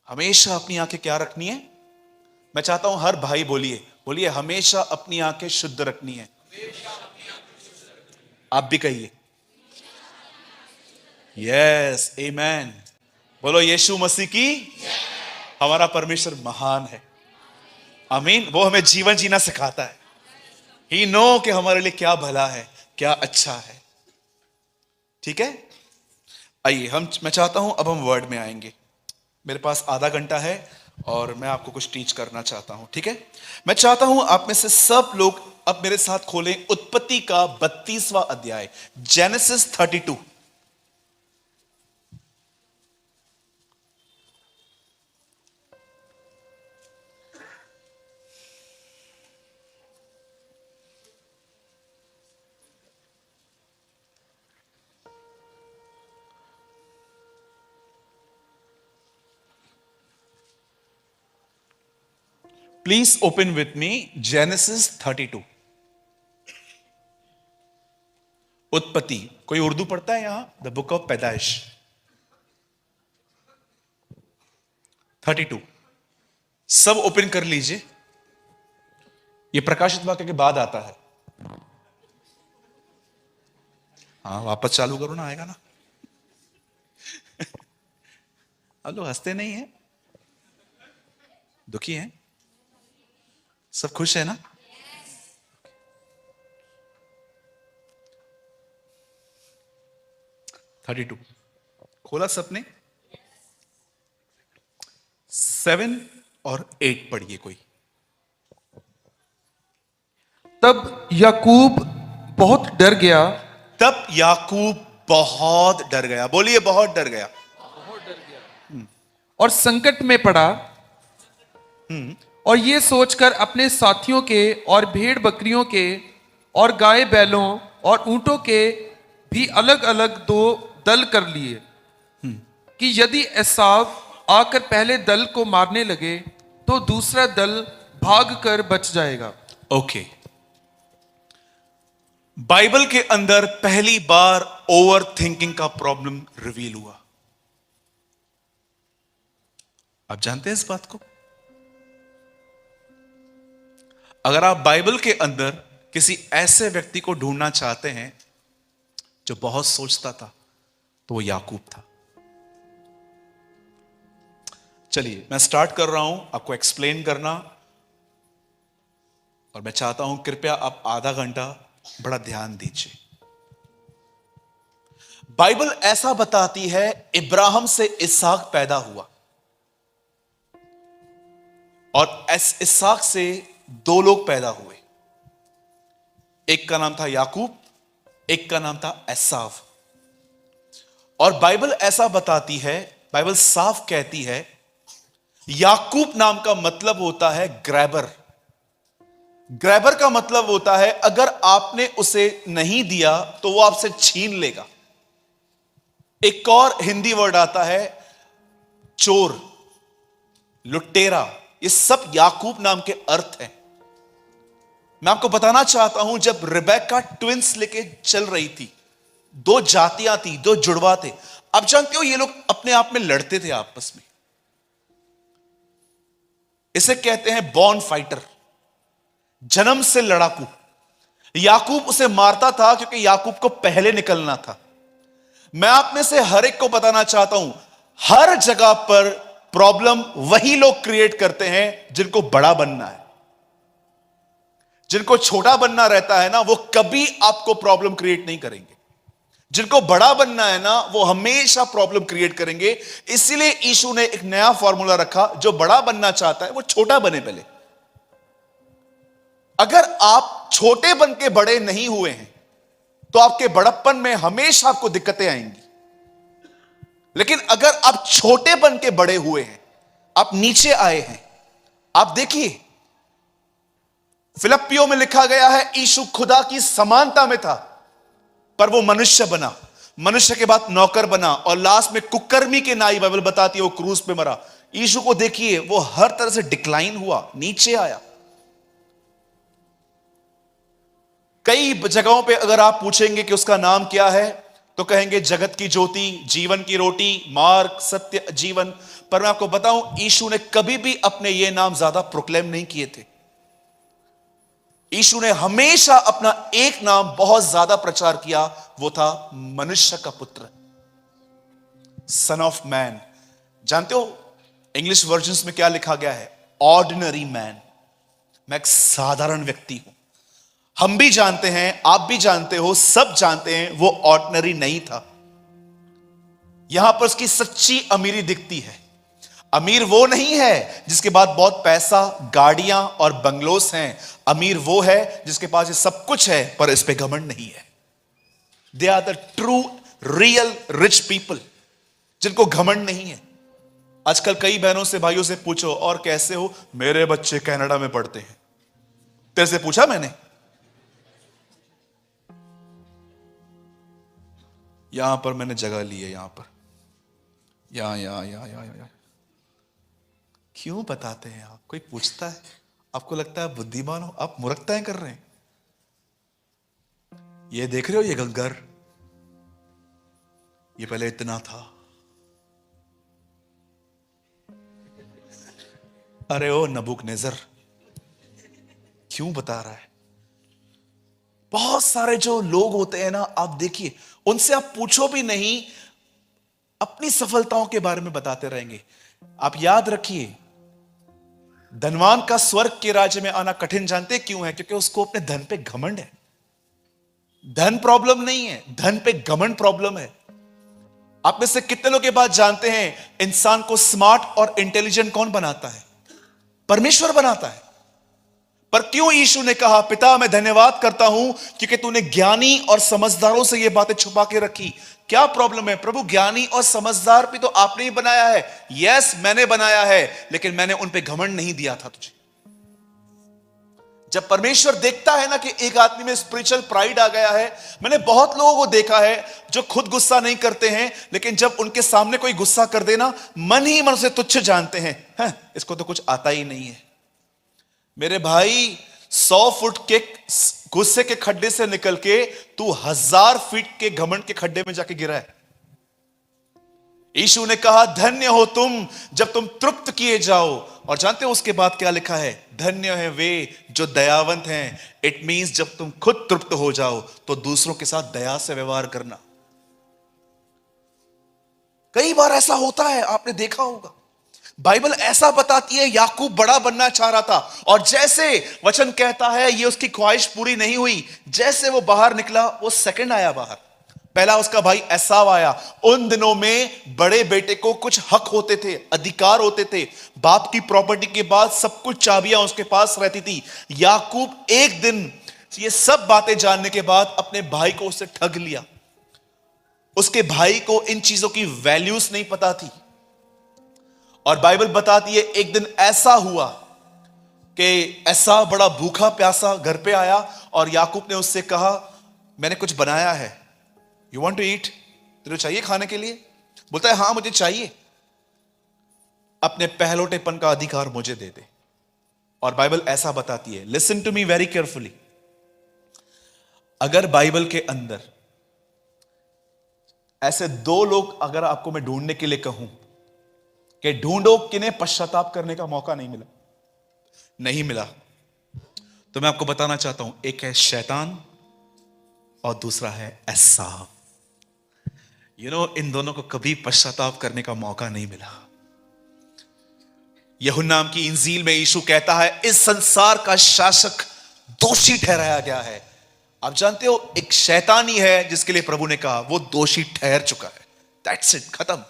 Speaker 1: हमेशा अपनी आंखें क्या रखनी है? मैं चाहता हूं हर भाई बोलिए, बोलिए हमेशा अपनी आंखें शुद्ध रखनी है। आप भी कहिए यस, आमेन। बोलो यीशु मसीह की। हमारा परमेश्वर महान है, आमीन। वो हमें जीवन जीना सिखाता है। ही नो कि हमारे लिए क्या भला है, क्या अच्छा है। ठीक है, आइए मैं चाहता हूं अब हम वर्ड में आएंगे। मेरे पास आधा घंटा है और मैं आपको कुछ टीच करना चाहता हूं। ठीक है, मैं चाहता हूं आप में से सब लोग अब मेरे साथ खोलें उत्पत्ति का 32वां अध्याय, genesis 32। Please open with me genesis 32। उत्पत्ति। कोई उर्दू पढ़ता है यहां? द बुक ऑफ पैदाइश 32। सब ओपन कर लीजिए। ये प्रकाशित वाक्य के बाद आता है। हाँ वापस चालू करो ना, आएगा ना। अब लोग हंसते नहीं है, दुखी हैं? सब खुश है ना? yes. 32 खोला सबने? 7 और 8 पढ़िए कोई।
Speaker 2: तब याकूब बहुत डर गया।
Speaker 1: तब याकूब बहुत डर गया। बोलिए बहुत डर गया।
Speaker 2: और संकट में पड़ा। और ये सोचकर अपने साथियों के और भेड़ बकरियों के और गाय बैलों और ऊंटों के भी अलग अलग 2 दल कर लिए कि यदि एसाव आकर पहले दल को मारने लगे तो दूसरा दल भागकर बच जाएगा।
Speaker 1: ओके, बाइबल के अंदर पहली बार ओवर थिंकिंग का प्रॉब्लम रिवील हुआ। आप जानते हैं इस बात को? अगर आप बाइबल के अंदर किसी ऐसे व्यक्ति को ढूंढना चाहते हैं जो बहुत सोचता था तो वो याकूब था। चलिए मैं स्टार्ट कर रहा हूं आपको एक्सप्लेन करना, और मैं चाहता हूं कृपया आप आधा घंटा बड़ा ध्यान दीजिए। बाइबल ऐसा बताती है इब्राहिम से इसहाक पैदा हुआ और इसहाक से 2 लोग पैदा हुए। एक का नाम था याकूब, एक का नाम था एसाव। और बाइबल ऐसा बताती है, बाइबल साफ कहती है याकूब नाम का मतलब होता है ग्रैबर। ग्रैबर का मतलब होता है अगर आपने उसे नहीं दिया तो वो आपसे छीन लेगा। एक और हिंदी वर्ड आता है चोर, लुटेरा। ये सब याकूब नाम के अर्थ हैं। मैं आपको बताना चाहता हूं जब रिबेका ट्विंस लेके चल रही थी दो जातियां थी, दो जुड़वा थे। अब जानते हो ये लोग अपने आप में लड़ते थे आपस में। इसे कहते हैं बॉर्न फाइटर, जन्म से लड़ाकू। याकूब उसे मारता था क्योंकि याकूब को पहले निकलना था। मैं आप में से हर एक को बताना चाहता हूं, हर जगह पर प्रॉब्लम वही लोग क्रिएट करते हैं जिनको बड़ा बनना है। जिनको छोटा बनना रहता है ना, वो कभी आपको प्रॉब्लम क्रिएट नहीं करेंगे। जिनको बड़ा बनना है ना, वो हमेशा प्रॉब्लम क्रिएट करेंगे। इसीलिए यीशु ने एक नया फॉर्मूला रखा, जो बड़ा बनना चाहता है वो छोटा बने पहले। अगर आप छोटे बन के बड़े नहीं हुए हैं तो आपके बड़प्पन में हमेशा आपको दिक्कतें आएंगी। लेकिन अगर आप छोटे बन के बड़े हुए हैं, आप नीचे आए हैं। आप देखिए फिलिप्पियों में लिखा गया है, यीशु खुदा की समानता में था पर वो मनुष्य बना, मनुष्य के बाद नौकर बना, और लास्ट में कुकर्मी के नाई बाइबल बताती है वो क्रूस पे मरा। यीशु को देखिए, वो हर तरह से डिक्लाइन हुआ, नीचे आया। कई जगहों पे अगर आप पूछेंगे कि उसका नाम क्या है तो कहेंगे जगत की ज्योति, जीवन की रोटी, मार्ग, सत्य, जीवन। पर मैं आपको बताऊं, यीशु ने कभी भी अपने ये नाम ज्यादा प्रोक्लेम नहीं किए थे। यीशु ने हमेशा अपना एक नाम बहुत ज्यादा प्रचार किया, वो था मनुष्य का पुत्र, सन ऑफ मैन। जानते हो इंग्लिश वर्जन्स में क्या लिखा गया है? Ordinary man. मैं एक साधारण व्यक्ति हूं। हम भी जानते हैं, आप भी जानते हो, सब जानते हैं वो ऑर्डिनरी नहीं था। यहां पर उसकी सच्ची अमीरी दिखती है। अमीर वो नहीं है जिसके पास बहुत पैसा, गाड़ियां और बंगलोस हैं। अमीर वो है जिसके पास ये सब कुछ है पर इस पे घमंड नहीं है। They are the true real rich people, जिनको घमंड नहीं है। आजकल कई बहनों से, भाइयों से पूछो, और कैसे हो? मेरे बच्चे कनाडा में पढ़ते हैं। तेरे से पूछा मैंने? यहां पर मैंने जगह ली है, यहां पर, यहां। क्यों बताते हैं आप? कोई पूछता है, आपको लगता है बुद्धिमान हो, आप मूर्खताएं कर रहे हैं। ये देख रहे हो, ये घर, ये पहले इतना था। अरे ओ नबूकनेस्सर, क्यों बता रहा है? बहुत सारे जो लोग होते हैं ना, आप देखिए, उनसे आप पूछो भी नहीं, अपनी सफलताओं के बारे में बताते रहेंगे। आप याद रखिए, धनवान का स्वर्ग के राज्य में आना कठिन जानते क्यों है? क्योंकि उसको अपने धन पे घमंड है। धन प्रॉब्लम नहीं है, धन पे घमंड प्रॉब्लम है। आप में से कितने लोग ये बात जानते हैं, इंसान को स्मार्ट और इंटेलिजेंट कौन बनाता है? परमेश्वर बनाता है। पर क्यों यीशु ने कहा, पिता मैं धन्यवाद करता हूं क्योंकि तूने ज्ञानी और समझदारों से ये बातें छुपा के रखी। क्या प्रॉब्लम है? प्रभु, ज्ञानी और समझदार भी तो आपने ही बनाया है। यस, मैंने बनाया है, लेकिन मैंने उन पे घमंड नहीं दिया था तुझे। जब परमेश्वर देखता है ना कि एक आदमी में स्पिरिचुअल प्राइड आ गया है। मैंने बहुत लोगों को देखा है जो खुद गुस्सा नहीं करते हैं, लेकिन जब उनके सामने कोई गुस्सा कर देना, मन ही मन से तुच्छ जानते हैं, इसको तो कुछ आता ही नहीं है। मेरे भाई, 100 फुट के गुस्से के खड्डे से निकल के तू 1000 फीट के घमंड के खड्डे में जाके गिरा है। यीशु ने कहा, धन्य हो तुम जब तुम तृप्त किए जाओ। और जानते हो उसके बाद क्या लिखा है? धन्य है वे जो दयावंत हैं। इट मींस जब तुम खुद तृप्त हो जाओ तो दूसरों के साथ दया से व्यवहार करना। कई बार ऐसा होता है, आपने देखा होगा। बाइबल ऐसा बताती है, याकूब बड़ा बनना चाह रहा था, और जैसे वचन कहता है ये उसकी ख्वाहिश पूरी नहीं हुई। जैसे वो बाहर निकला, वो सेकंड आया बाहर। पहला उसका भाई एसाव आया। उन दिनों में बड़े बेटे को कुछ हक होते थे, अधिकार होते थे। बाप की प्रॉपर्टी के बाद सब कुछ चाबियां उसके पास रहती थी। याकूब एक दिन ये सब बातें जानने के बाद अपने भाई को उससे ठग लिया। उसके भाई को इन चीजों की वैल्यूज नहीं पता थी। और बाइबल बताती है, एक दिन ऐसा हुआ कि एसाव बड़ा भूखा प्यासा घर पे आया, और याकूब ने उससे कहा, मैंने कुछ बनाया है, यू वांट टू ईट? तुझे चाहिए खाने के लिए? बोलता है, हां मुझे चाहिए। अपने पहलोटेपन का अधिकार मुझे दे दे। और बाइबल ऐसा बताती है, listen to me very carefully, अगर बाइबल के अंदर ऐसे दो लोग अगर आपको मैं ढूंढने के लिए कहूं कि ढूंढो किन्हें पश्चाताप करने का मौका नहीं मिला, तो मैं आपको बताना चाहता हूं, एक है शैतान और दूसरा है एसाव। इन दोनों को कभी पश्चाताप करने का मौका नहीं मिला। यूहन्ना की इंजील में यीशु कहता है इस संसार का शासक दोषी ठहराया गया है। आप जानते हो एक शैतान ही है जिसके लिए प्रभु ने कहा वो दोषी ठहर चुका है, दैट्स इट, खत्म।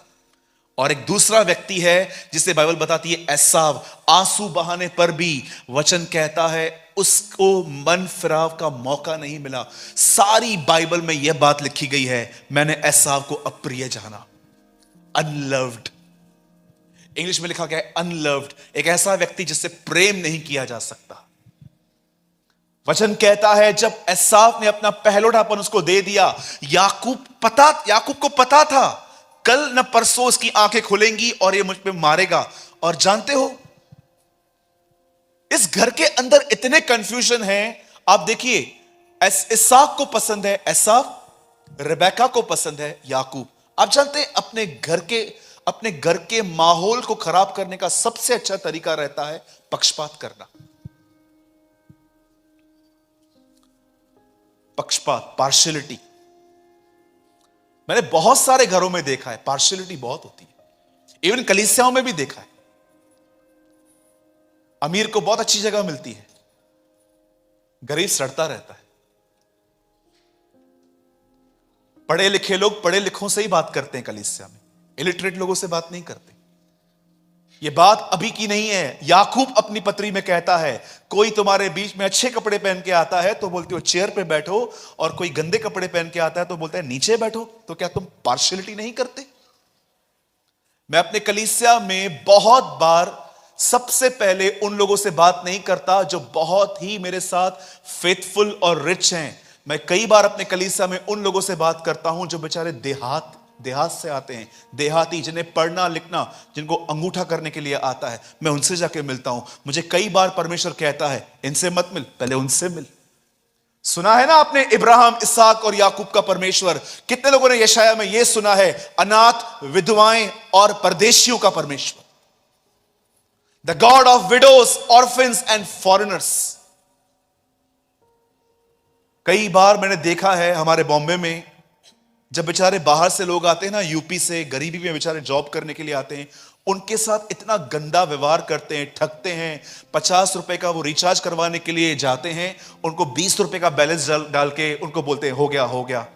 Speaker 1: और एक दूसरा व्यक्ति है जिसे बाइबल बताती है एसाव, आंसू बहाने पर भी वचन कहता है उसको मन फिराव का मौका नहीं मिला। सारी बाइबल में यह बात लिखी गई है, मैंने एसाव को अप्रिय जाना, अनलव्ड। इंग्लिश में लिखा गया है अनलव्ड, एक ऐसा व्यक्ति जिससे प्रेम नहीं किया जा सकता। वचन कहता है जब एसाव ने अपना पहलोठापन उसको दे दिया, याकूब को पता था कल न परसों इसकी आंखें खुलेंगी और ये मुझ पे मारेगा। और जानते हो इस घर के अंदर इतने कंफ्यूजन हैं। आप देखिए, इसहाक को पसंद है एसाव, रेबेका को पसंद है याकूब। आप जानते हैं अपने घर के माहौल को खराब करने का सबसे अच्छा तरीका रहता है पक्षपात करना। पक्षपात, पार्शियलिटी। मैंने बहुत सारे घरों में देखा है पार्शियलिटी बहुत होती है, इवन कलीसियाओं में भी देखा है। अमीर को बहुत अच्छी जगह मिलती है, गरीब सड़ता रहता है। पढ़े लिखे लोग पढ़े लिखों से ही बात करते हैं कलीसिया में, इलिटरेट लोगों से बात नहीं करते। यह बात अभी की नहीं है। याकूब अपनी पत्री में कहता है कोई तुम्हारे बीच में अच्छे कपड़े पहन के आता है तो बोलते हो चेयर पे बैठो, और कोई गंदे कपड़े पहन के आता है तो बोलता है नीचे बैठो। तो क्या तुम पार्शियलिटी नहीं करते? मैं अपने कलीसिया में बहुत बार सबसे पहले उन लोगों से बात नहीं करता जो बहुत ही मेरे साथ फेथफुल और रिच हैं। मैं कई बार अपने कलीसिया में उन लोगों से बात करता हूं जो बेचारे देहात से आते हैं, देहाती, जिन्हें पढ़ना लिखना, जिनको अंगूठा करने के लिए आता है। मैं उनसे जाके मिलता हूं। मुझे कई बार परमेश्वर कहता है इनसे मत मिल, पहले उनसे मिल। सुना है ना आपने इब्राहिम, इसहाक और याकूब का परमेश्वर। कितने लोगों ने यशाया में यह सुना है, अनाथ, विधवाएं और परदेशियों का परमेश्वर, the God of widows, orphans and foreigners. कई बार मैंने देखा है हमारे बॉम्बे में जब बेचारे बाहर से लोग आते हैं ना, यूपी से, गरीबी में बेचारे जॉब करने के लिए आते हैं, उनके साथ इतना गंदा व्यवहार करते हैं, ठगते हैं। 50 रुपए का वो रिचार्ज करवाने के लिए जाते हैं, उनको 20 रुपए का बैलेंस डाल के उनको बोलते हैं हो गया।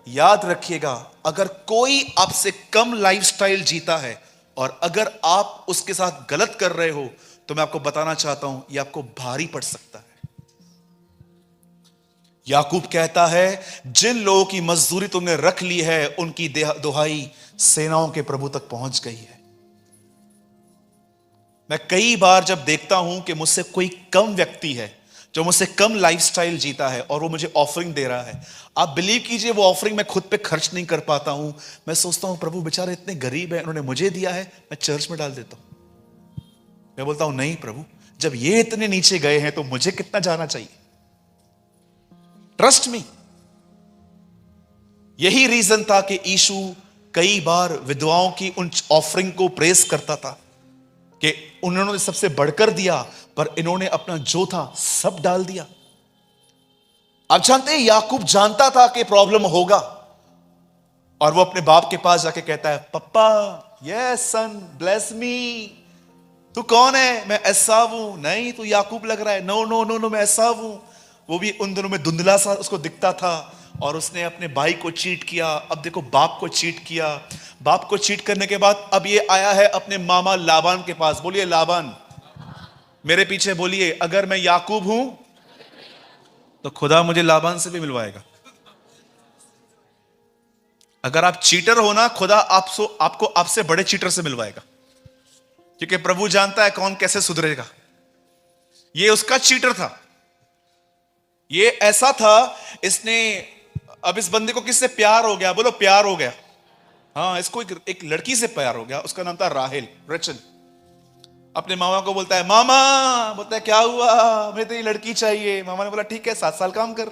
Speaker 1: याद रखिएगा, अगर कोई आपसे कम लाइफस्टाइल जीता है और अगर आप उसके साथ गलत कर रहे हो तो मैं आपको बताना चाहता हूं यह आपको भारी पड़ सकता है। याकूब कहता है जिन लोगों की मजदूरी तुमने रख ली है उनकी दुहाई सेनाओं के प्रभु तक पहुंच गई है। मैं कई बार जब देखता हूं कि मुझसे कोई कम व्यक्ति है जो मुझसे कम लाइफस्टाइल जीता है और वो मुझे ऑफरिंग दे रहा है, आप बिलीव कीजिए वो ऑफरिंग मैं खुद पे खर्च नहीं कर पाता हूं। मैं सोचता हूं प्रभु बेचारे इतने गरीब हैं, उन्होंने मुझे दिया है, मैं चर्च में डाल देता हूं। मैं बोलता हूं नहीं प्रभु, जब ये इतने नीचे गए हैं तो मुझे कितना जाना चाहिए। Trust me. यही रीजन था कि यीशु कई बार विधवाओं की उन ऑफरिंग को प्रेस करता था कि उन्होंने सबसे बढ़कर दिया, पर इन्होंने अपना जो था सब डाल दिया। आप जानते हैं याकूब जानता था कि प्रॉब्लम होगा और वो अपने बाप के पास जाके कहता है पप्पा, यस सन, ब्लेस मी। तू कौन है? मैं एसाव हूं। नहीं, तू याकूब लग रहा है। नो नो नो नो, मैं एसाव हूं। वो भी उन दिनों में धुंधला सा उसको दिखता था और उसने अपने भाई को चीट किया। अब देखो बाप को चीट किया। बाप को चीट करने के बाद अब ये आया है अपने मामा लाबान के पास। बोलिए लाबान, मेरे पीछे बोलिए, अगर मैं याकूब हूं तो खुदा मुझे लाबान से भी मिलवाएगा। अगर आप चीटर हो ना, खुदा आपको आपसे बड़े चीटर से मिलवाएगा, क्योंकि प्रभु जानता है कौन कैसे सुधरेगा। ये उसका चीटर था, ये ऐसा था। इसने, अब इस बंदे को किससे प्यार हो गया? बोलो प्यार हो गया। हाँ, इसको एक लड़की से प्यार हो गया, उसका नाम था राहेल, रेचल। अपने मामा को बोलता है, मामा, बोलता है क्या हुआ? मुझे तो ये लड़की चाहिए। मामा ने बोला ठीक है, 7 साल काम कर।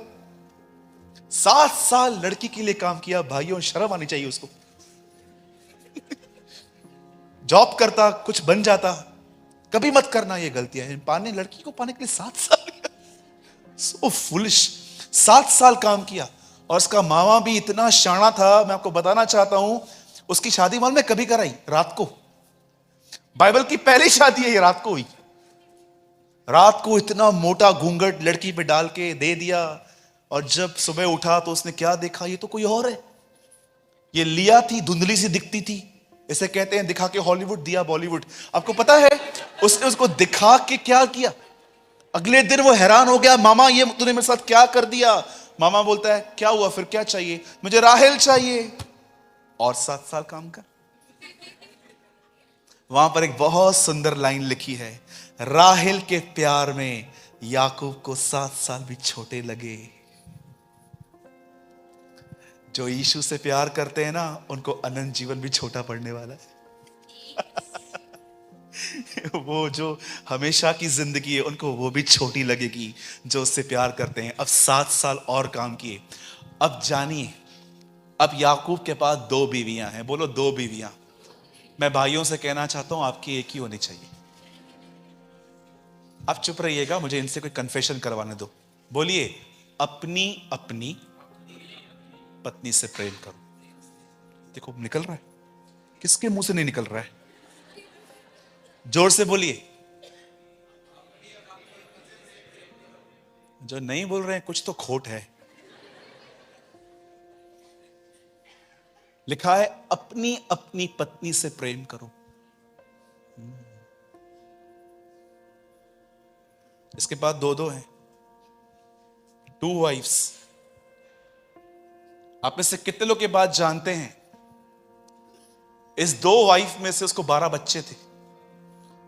Speaker 1: 7 साल लड़की के लिए काम किया। भाइयों, शर्म आनी चाहिए उसको। जॉब करता, कुछ बन जाता। कभी मत करना ये गलतियां। पाने लड़की को पाने के लिए 7 साल, सो फुलिश। 7 साल काम किया। और उसका मामा भी इतना शाना था, मैं आपको बताना चाहता हूं। उसकी शादी मालूम है कभी कराई? रात को। बाइबल की पहली शादी है ये, रात को हुई। रात को इतना मोटा घूंघट लड़की पे डाल के दे दिया। और जब सुबह उठा तो उसने क्या देखा, ये तो कोई और है। ये लिया थी, धुंधली सी दिखती थी। इसे कहते हैं दिखा के हॉलीवुड दिया बॉलीवुड। आपको पता है उसने उसको दिखा के क्या किया? अगले दिन वो हैरान हो गया, मामा ये तूने मेरे साथ क्या कर दिया? मामा बोलता है क्या हुआ, फिर क्या चाहिए? मुझे राहेल चाहिए। और 7 साल काम कर। वहां पर एक बहुत सुंदर लाइन लिखी है, राहेल के प्यार में याकूब को 7 साल भी छोटे लगे। जो यीशु से प्यार करते हैं ना, उनको अनंत जीवन भी छोटा पड़ने वाला है। वो जो हमेशा की जिंदगी है, उनको वो भी छोटी लगेगी जो उससे प्यार करते हैं। अब 7 साल और काम किए। अब जानिए, अब याकूब के पास 2 बीवियां हैं। बोलो 2 बीवियां। मैं भाइयों से कहना चाहता हूं, आपकी एक ही होनी चाहिए। आप चुप रहिएगा, मुझे इनसे कोई कन्फेशन करवाने दो। बोलिए, अपनी अपनी पत्नी से प्रेम करो। देखो निकल रहा है, किसके मुंह से नहीं निकल रहा है? जोर से बोलिए। जो नहीं बोल रहे हैं, कुछ तो खोट है। लिखा है अपनी अपनी पत्नी से प्रेम करो। इसके बाद 2 हैं, 2 वाइफ्स। आप में से कितने लोग ये बात जानते हैं? इस 2 वाइफ में से उसको 12 बच्चे थे।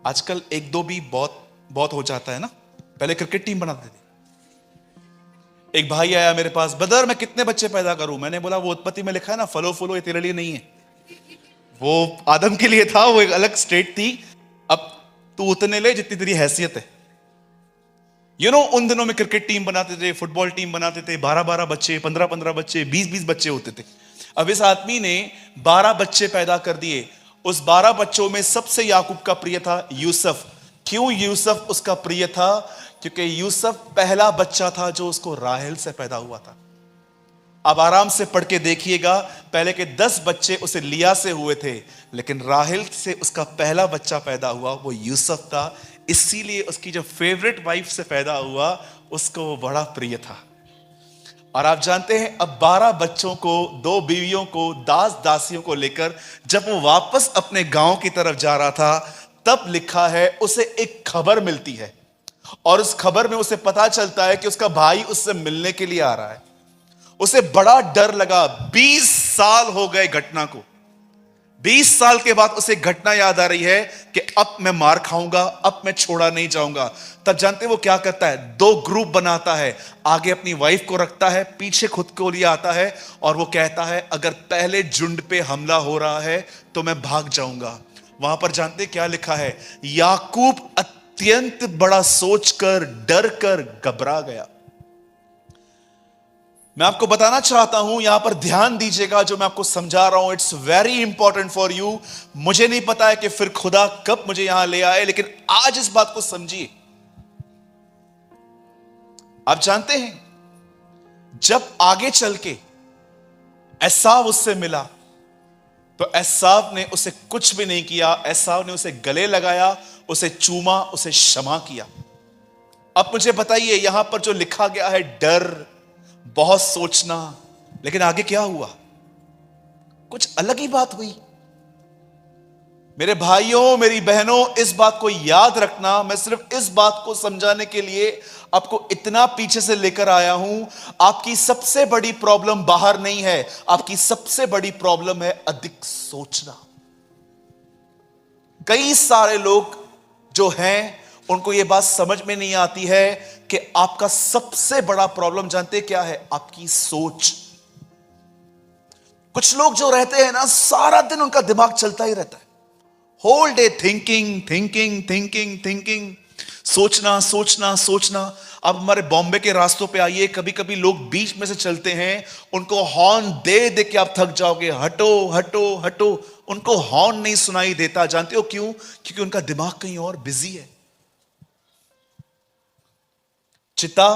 Speaker 1: आजकल 1-2 भी बहुत बहुत हो जाता है ना। पहले क्रिकेट टीम बनाते थे। एक भाई आया मेरे पास, ब्रदर मैं कितने बच्चे पैदा करूं? मैंने बोला वो उत्पत्ति में लिखा है ना, फलो फूलो, ये तेरे लिए नहीं है। वो आदम के लिए था, वो एक अलग स्टेट थी। अब तू उतने ले जितनी तेरी हैसियत है। उन दिनों में क्रिकेट टीम बनाते थे, फुटबॉल टीम बनाते थे। 12-12 बच्चे, 15-15 बच्चे, 20-20 बच्चे होते थे। अब इस आदमी ने 12 बच्चे पैदा कर दिए। उस 12 बच्चों में सबसे याकूब का प्रिय था यूसुफ। क्यों यूसुफ उसका प्रिय था? क्योंकि यूसुफ पहला बच्चा था जो उसको राहेल से पैदा हुआ था। अब आराम से पढ़ के देखिएगा, पहले के 10 बच्चे उसे लिया से हुए थे, लेकिन राहेल से उसका पहला बच्चा पैदा हुआ, वो यूसुफ था। इसीलिए उसकी जो फेवरेट वाइफ से पैदा हुआ, उसको वो बड़ा प्रिय था। और आप जानते हैं, अब 12 बच्चों को, 2 बीवियों को, दास दासियों को लेकर जब वो वापस अपने गांव की तरफ जा रहा था, तब लिखा है उसे एक खबर मिलती है। और उस खबर में उसे पता चलता है कि उसका भाई उससे मिलने के लिए आ रहा है। उसे बड़ा डर लगा। 20 साल हो गए घटना को। 20 साल के बाद उसे घटना याद आ रही है कि अब मैं मार खाऊंगा, अब मैं छोड़ा नहीं जाऊंगा। तब जानते वो क्या करता है? 2 ग्रुप बनाता है। आगे अपनी वाइफ को रखता है, पीछे खुद को लिए आता है, और वो कहता है अगर पहले झुंड पे हमला हो रहा है तो मैं भाग जाऊंगा। वहां पर जानते क्या लिखा है? याकूब अत्यंत बड़ा सोचकर, डर कर घबरा गया। मैं आपको बताना चाहता हूं, यहां पर ध्यान दीजिएगा जो मैं आपको समझा रहा हूं, it's very important for you. मुझे नहीं पता है कि फिर खुदा कब मुझे यहां ले आए, लेकिन आज इस बात को समझिए। आप जानते हैं, जब आगे चल के एसाव उससे मिला, तो एसाव ने उसे कुछ भी नहीं किया। एसाव ने उसे गले लगाया, उसे चूमा, उसे क्षमा किया। अब मुझे बताइए, यहां पर जो लिखा गया है डर, बहुत सोचना, लेकिन आगे क्या हुआ? कुछ अलग ही बात हुई। मेरे भाइयों, मेरी बहनों, इस बात को याद रखना। मैं सिर्फ इस बात को समझाने के लिए आपको इतना पीछे से लेकर आया हूं। आपकी सबसे बड़ी प्रॉब्लम बाहर नहीं है, आपकी सबसे बड़ी प्रॉब्लम है अधिक सोचना। कई सारे लोग जो हैं, उनको यह बात समझ में नहीं आती है कि आपका सबसे बड़ा प्रॉब्लम जानते क्या है? आपकी सोच। कुछ लोग जो रहते हैं ना, सारा दिन उनका दिमाग चलता ही रहता है। Whole day thinking thinking thinking thinking, सोचना सोचना सोचना। अब हमारे बॉम्बे के रास्तों पे आइए, कभी कभी लोग बीच में से चलते हैं, उनको हॉर्न दे दे के आप थक जाओगे, हटो हटो हटो, उनको हॉर्न नहीं सुनाई देता। जानते हो क्यों? क्योंकि उनका दिमाग कहीं और बिजी है। चिता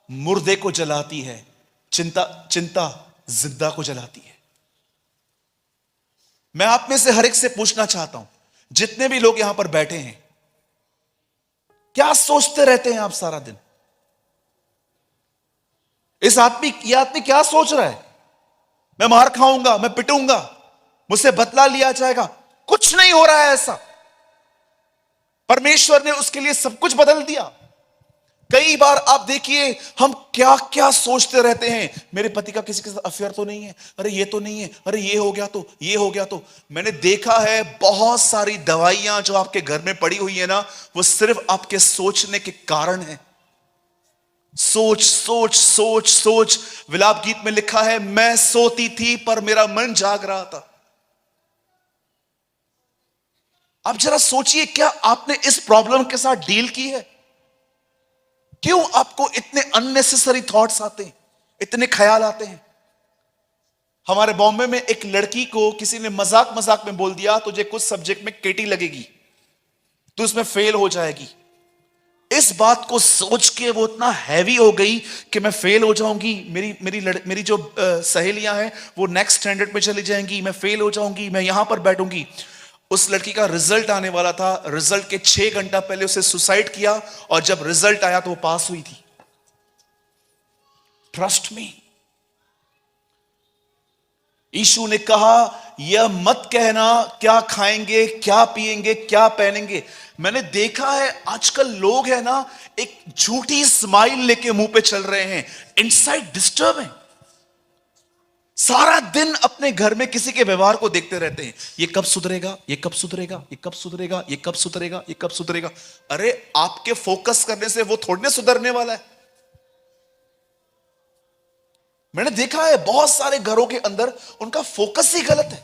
Speaker 1: मुर्दे को जलाती है, चिंता चिंता जिंदा को जलाती है। मैं आप में से हर एक से पूछना चाहता हूं, जितने भी लोग यहां पर बैठे हैं, क्या सोचते रहते हैं आप सारा दिन? ये आदमी क्या सोच रहा है? मैं मार खाऊंगा, मैं पिटूंगा, मुझसे बदला लिया जाएगा। कुछ नहीं हो रहा है ऐसा। परमेश्वर ने उसके लिए सब कुछ बदल दिया। कई बार आप देखिए, हम क्या क्या सोचते रहते हैं। मेरे पति का किसी के साथ अफेयर तो नहीं है, अरे ये तो नहीं है, अरे ये हो गया तो, ये हो गया तो। मैंने देखा है बहुत सारी दवाइयां जो आपके घर में पड़ी हुई है ना, वो सिर्फ आपके सोचने के कारण है। सोच सोच सोच सोच। विलाप गीत में लिखा है, मैं सोती थी पर मेरा मन जाग रहा था। आप जरा सोचिए, क्या आपने इस प्रॉब्लम के साथ डील की है? क्यों आपको इतने अननेसेसरी थॉट्स आते हैं, इतने ख्याल आते हैं? हमारे बॉम्बे में एक लड़की को किसी ने मजाक मजाक में बोल दिया, तुझे कुछ सब्जेक्ट में केटी लगेगी, तू इसमें फेल हो जाएगी। इस बात को सोच के वो इतना हैवी हो गई कि मैं फेल हो जाऊंगी, मेरी जो सहेलियां हैं वो नेक्स्ट स्टैंडर्ड में चली जाएंगी, मैं फेल हो जाऊंगी, मैं यहां पर बैठूंगी। उस लड़की का रिजल्ट आने वाला था, रिजल्ट के 6 घंटा पहले उसे सुसाइड किया, और जब रिजल्ट आया तो वो पास हुई थी। Trust me. यीशु ने कहा, यह मत कहना क्या खाएंगे, क्या पिएंगे, क्या पहनेंगे। मैंने देखा है आजकल लोग है ना, एक झूठी स्माइल लेके मुंह पे चल रहे हैं, इनसाइड डिस्टर्ब है। सारा दिन अपने घर में किसी के व्यवहार को देखते रहते हैं, ये कब सुधरेगा, ये कब सुधरेगा, ये कब सुधरेगा, ये कब सुधरेगा, ये कब सुधरेगा। अरे आपके फोकस करने से वो थोड़े सुधरने वाला है। मैंने देखा है बहुत सारे घरों के अंदर उनका फोकस ही गलत है।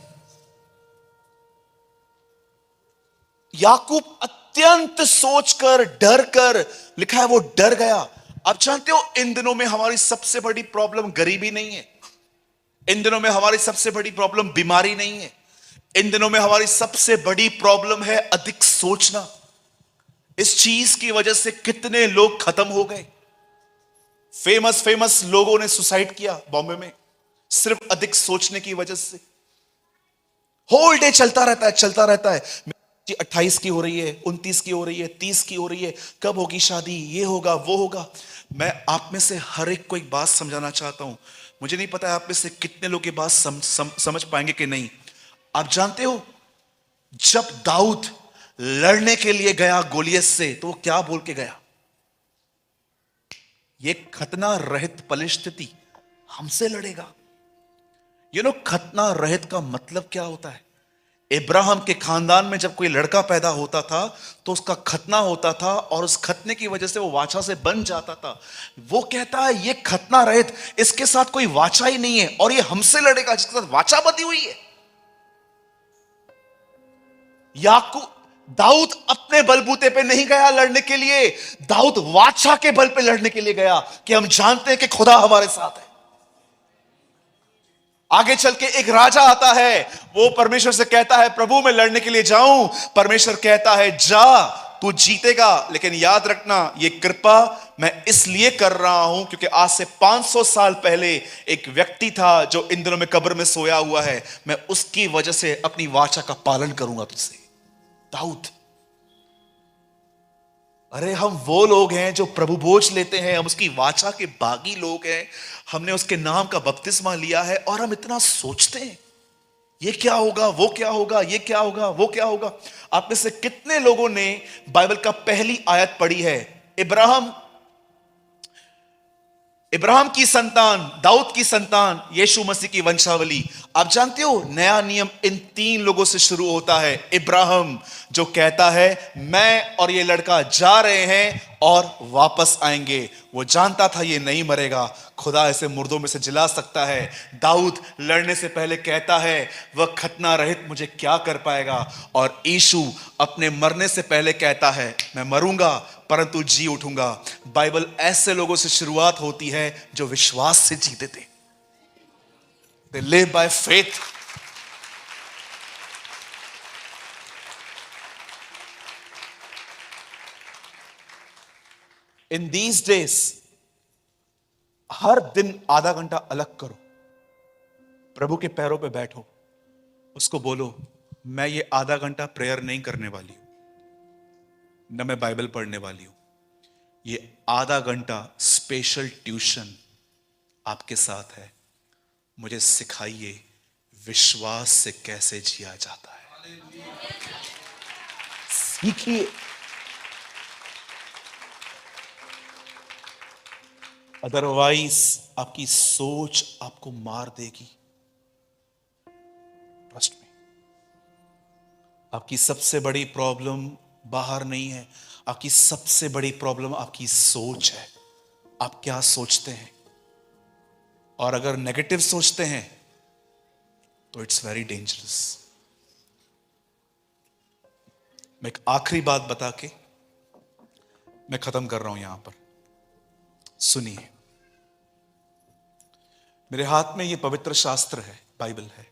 Speaker 1: याकूब अत्यंत सोचकर, डर कर, लिखा है वो डर गया। आप जानते हो, इन दिनों में हमारी सबसे बड़ी प्रॉब्लम गरीबी नहीं है, इन दिनों में हमारी सबसे बड़ी प्रॉब्लम बीमारी नहीं है, इन दिनों में हमारी सबसे बड़ी प्रॉब्लम है अधिक सोचना। इस चीज की वजह से कितने लोग खत्म हो गए। फेमस लोगों ने सुसाइड किया बॉम्बे में, सिर्फ अधिक सोचने की वजह से। होल डे चलता रहता है, चलता रहता है। 28 की हो रही है, 29 की हो रही है, 30 की हो रही है, कब होगी शादी, ये होगा वो होगा। मैं आप में से हर एक को एक बात समझाना चाहता हूं। मुझे नहीं पता है आप में से कितने लोग ये बात समझ पाएंगे कि नहीं। आप जानते हो, जब दाऊद लड़ने के लिए गया गोलियत से, तो वो क्या बोल के गया? ये खतना रहित पलिश्ती हमसे लड़ेगा। खतना रहित का मतलब क्या होता है? इब्राहिम के खानदान में जब कोई लड़का पैदा होता था तो उसका खतना होता था, और उस खतने की वजह से वो वाचा से बन जाता था। वो कहता है ये खतना रहित, इसके साथ कोई वाचा ही नहीं है, और ये हमसे लड़ेगा जिसके साथ वाचा बंधी हुई है। दाऊद अपने बलबूते पे नहीं गया लड़ने के लिए, दाऊद वाचा के बल पे लड़ने के लिए गया कि हम जानते हैं कि खुदा हमारे साथ है। आगे चल के एक राजा आता है, वो परमेश्वर से कहता है प्रभु मैं लड़ने के लिए जाऊं। परमेश्वर कहता है जा, तू जीतेगा, लेकिन याद रखना ये कृपा मैं इसलिए कर रहा हूं क्योंकि आज से 500 साल पहले एक व्यक्ति था जो इन दिनों में कब्र में सोया हुआ है, मैं उसकी वजह से अपनी वाचा का पालन करूंगा तुझसे। दाऊद। अरे हम वो लोग हैं जो प्रभु भोज लेते हैं, हम उसकी वाचा के बागी लोग हैं, हमने उसके नाम का बपतिस्मा लिया है, और हम इतना सोचते हैं ये क्या होगा, वो क्या होगा, ये क्या होगा, वो क्या होगा। आप में से कितने लोगों ने बाइबल का पहली आयत पढ़ी है? इब्राहिम की संतान, दाऊद की संतान, यीशु मसीह की वंशावली। आप जानते हो नया नियम इन 3 लोगों से शुरू होता है। इब्राहिम जो कहता है मैं और ये लड़का जा रहे हैं और वापस आएंगे, वो जानता था ये नहीं मरेगा, खुदा इसे मुर्दों में से जिला सकता है। दाऊद लड़ने से पहले कहता है वह खतना रहित मुझे क्या कर पाएगा, और यीशु अपने मरने से पहले कहता है मैं मरूंगा परंतु जी उठूंगा। बाइबल ऐसे लोगों से शुरुआत होती है जो विश्वास से जीते थे। They live by faith. In these days, हर दिन आधा घंटा अलग करो, प्रभु के पैरों पे बैठो, उसको बोलो मैं ये आधा घंटा प्रेयर नहीं करने वाली हूं, न मैं बाइबल पढ़ने वाली हूं, ये आधा घंटा स्पेशल ट्यूशन आपके साथ है। मुझे सिखाइए विश्वास से कैसे जिया जाता है, सीखिए। अदरवाइज आपकी सोच आपको मार देगी। ट्रस्ट में, आपकी सबसे बड़ी प्रॉब्लम बाहर नहीं है, आपकी सबसे बड़ी प्रॉब्लम आपकी सोच है। आप क्या सोचते हैं, और अगर नेगेटिव सोचते हैं तो इट्स वेरी डेंजरस। मैं एक आखिरी बात बता के मैं खत्म कर रहा हूं यहां पर, सुनिए। मेरे हाथ में ये पवित्र शास्त्र है, बाइबल है।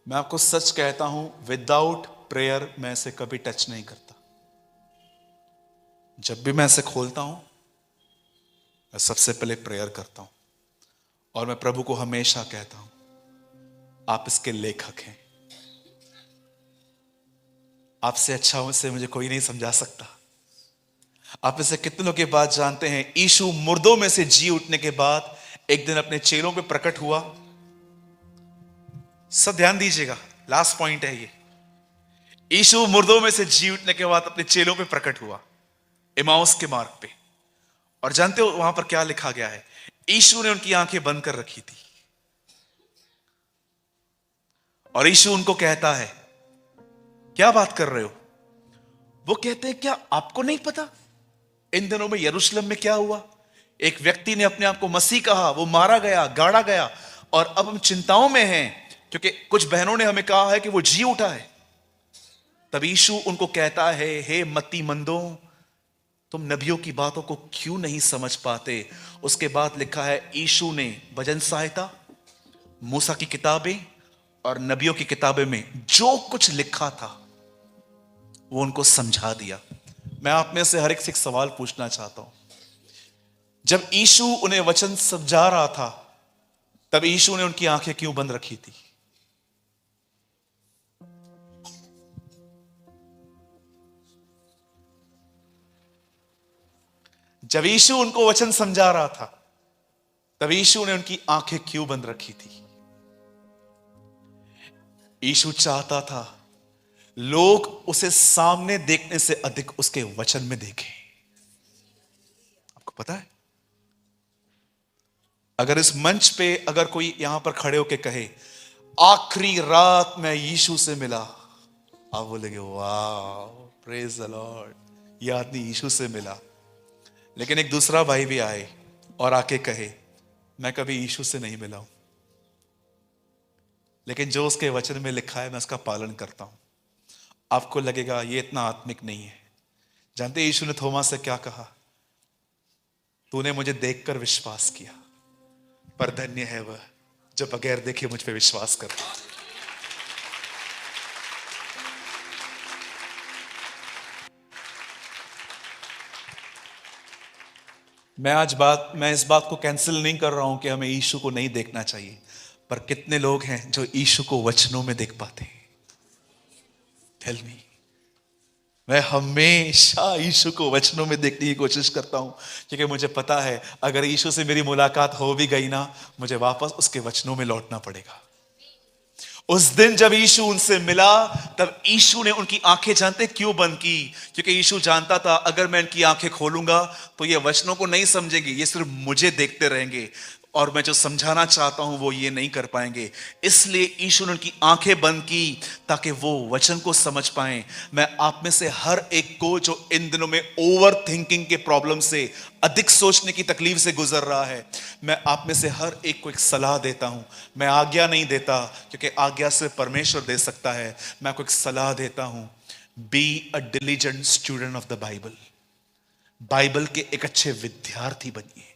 Speaker 1: मैं आपको सच कहता हूं, विदाउट प्रेयर मैं इसे कभी टच नहीं करता। जब भी मैं इसे खोलता हूं, मैं सबसे पहले प्रेयर करता हूं, और मैं प्रभु को हमेशा कहता हूं आप इसके लेखक हैं, आपसे अच्छा से मुझे कोई नहीं समझा सकता। आप इसे कितनों के बाद जानते हैं, यीशु मुर्दों में से जी उठने के बाद एक दिन अपने चेलों पे प्रकट हुआ। सब ध्यान दीजिएगा, लास्ट पॉइंट है ये। यीशु मुर्दों में से जी उठने के बाद अपने चेलों पे प्रकट हुआ, इमाउस के मार्ग पे। और जानते हो वहां पर क्या लिखा गया है? यीशु ने उनकी आंखें बंद कर रखी थी, और यीशु उनको कहता है क्या बात कर रहे हो? वो कहते हैं क्या आपको नहीं पता इन दिनों में यरूशलेम में क्या हुआ? एक व्यक्ति ने अपने आप को मसीह कहा, वो मारा गया, गाड़ा गया, और अब हम चिंताओं में हैं क्योंकि कुछ बहनों ने हमें कहा है कि वो जी उठा है। तब यीशु उनको कहता है, हे मत्तीमंदों, तुम नबियों की बातों को क्यों नहीं समझ पाते? उसके बाद लिखा है, यीशु ने भजन संहिता, मूसा की किताबें और नबियों की किताबें में जो कुछ लिखा था वो उनको समझा दिया। मैं आप में से हर एक से एक सवाल पूछना चाहता हूं। जब यीशु उन्हें वचन समझा रहा था, तब यीशु ने उनकी आंखें क्यों बंद रखी थी? जब यीशु उनको वचन समझा रहा था, तब यीशु ने उनकी आंखें क्यों बंद रखी थी? यीशु चाहता था लोग उसे सामने देखने से अधिक उसके वचन में देखें। आपको पता है, अगर इस मंच पे अगर कोई यहां पर खड़े होकर कहे आखिरी रात मैं यीशु से मिला, आप बोलेंगे वाह, प्रेज द लॉर्ड, यह आदमी यीशु से मिला। लेकिन एक दूसरा भाई भी आए और आके कहे मैं कभी यीशु से नहीं मिला हूं, लेकिन जो उसके वचन में लिखा है मैं उसका पालन करता हूं, आपको लगेगा ये इतना आत्मिक नहीं है। जानते यीशु ने थोमा से क्या कहा? तूने मुझे देखकर विश्वास किया, पर धन्य है वह जो बगैर देखे मुझ पे विश्वास करता। मैं इस बात को कैंसिल नहीं कर रहा हूं कि हमें यीशु को नहीं देखना चाहिए, पर कितने लोग हैं जो यीशु को वचनों में देख पाते हैं? Tell me. मैं हमेशा यीशु को वचनों में देखने की कोशिश करता हूं, क्योंकि मुझे पता है अगर यीशु से मेरी मुलाकात हो भी गई ना, मुझे वापस उसके वचनों में लौटना पड़ेगा। उस दिन जब यीशु उनसे मिला, तब यीशु ने उनकी आंखें जानते क्यों बंद की? क्योंकि यीशु जानता था अगर मैं इनकी आंखें खोलूंगा तो ये वचनों को नहीं समझेंगे, ये सिर्फ मुझे देखते रहेंगे, और मैं जो समझाना चाहता हूं वो ये नहीं कर पाएंगे। इसलिए यीशु ने उनकी आंखें बंद की ताकि वो वचन को समझ पाएं। मैं आप में से हर एक को जो इन दिनों में ओवर थिंकिंग के प्रॉब्लम से, अधिक सोचने की तकलीफ से गुजर रहा है, मैं आप में से हर एक को एक सलाह देता हूं। मैं आज्ञा नहीं देता, क्योंकि आज्ञा से परमेश्वर दे सकता है। मैं आपको एक सलाह देता हूं, be a diligent student of the Bible. Bible के एक अच्छे विद्यार्थी बनिए।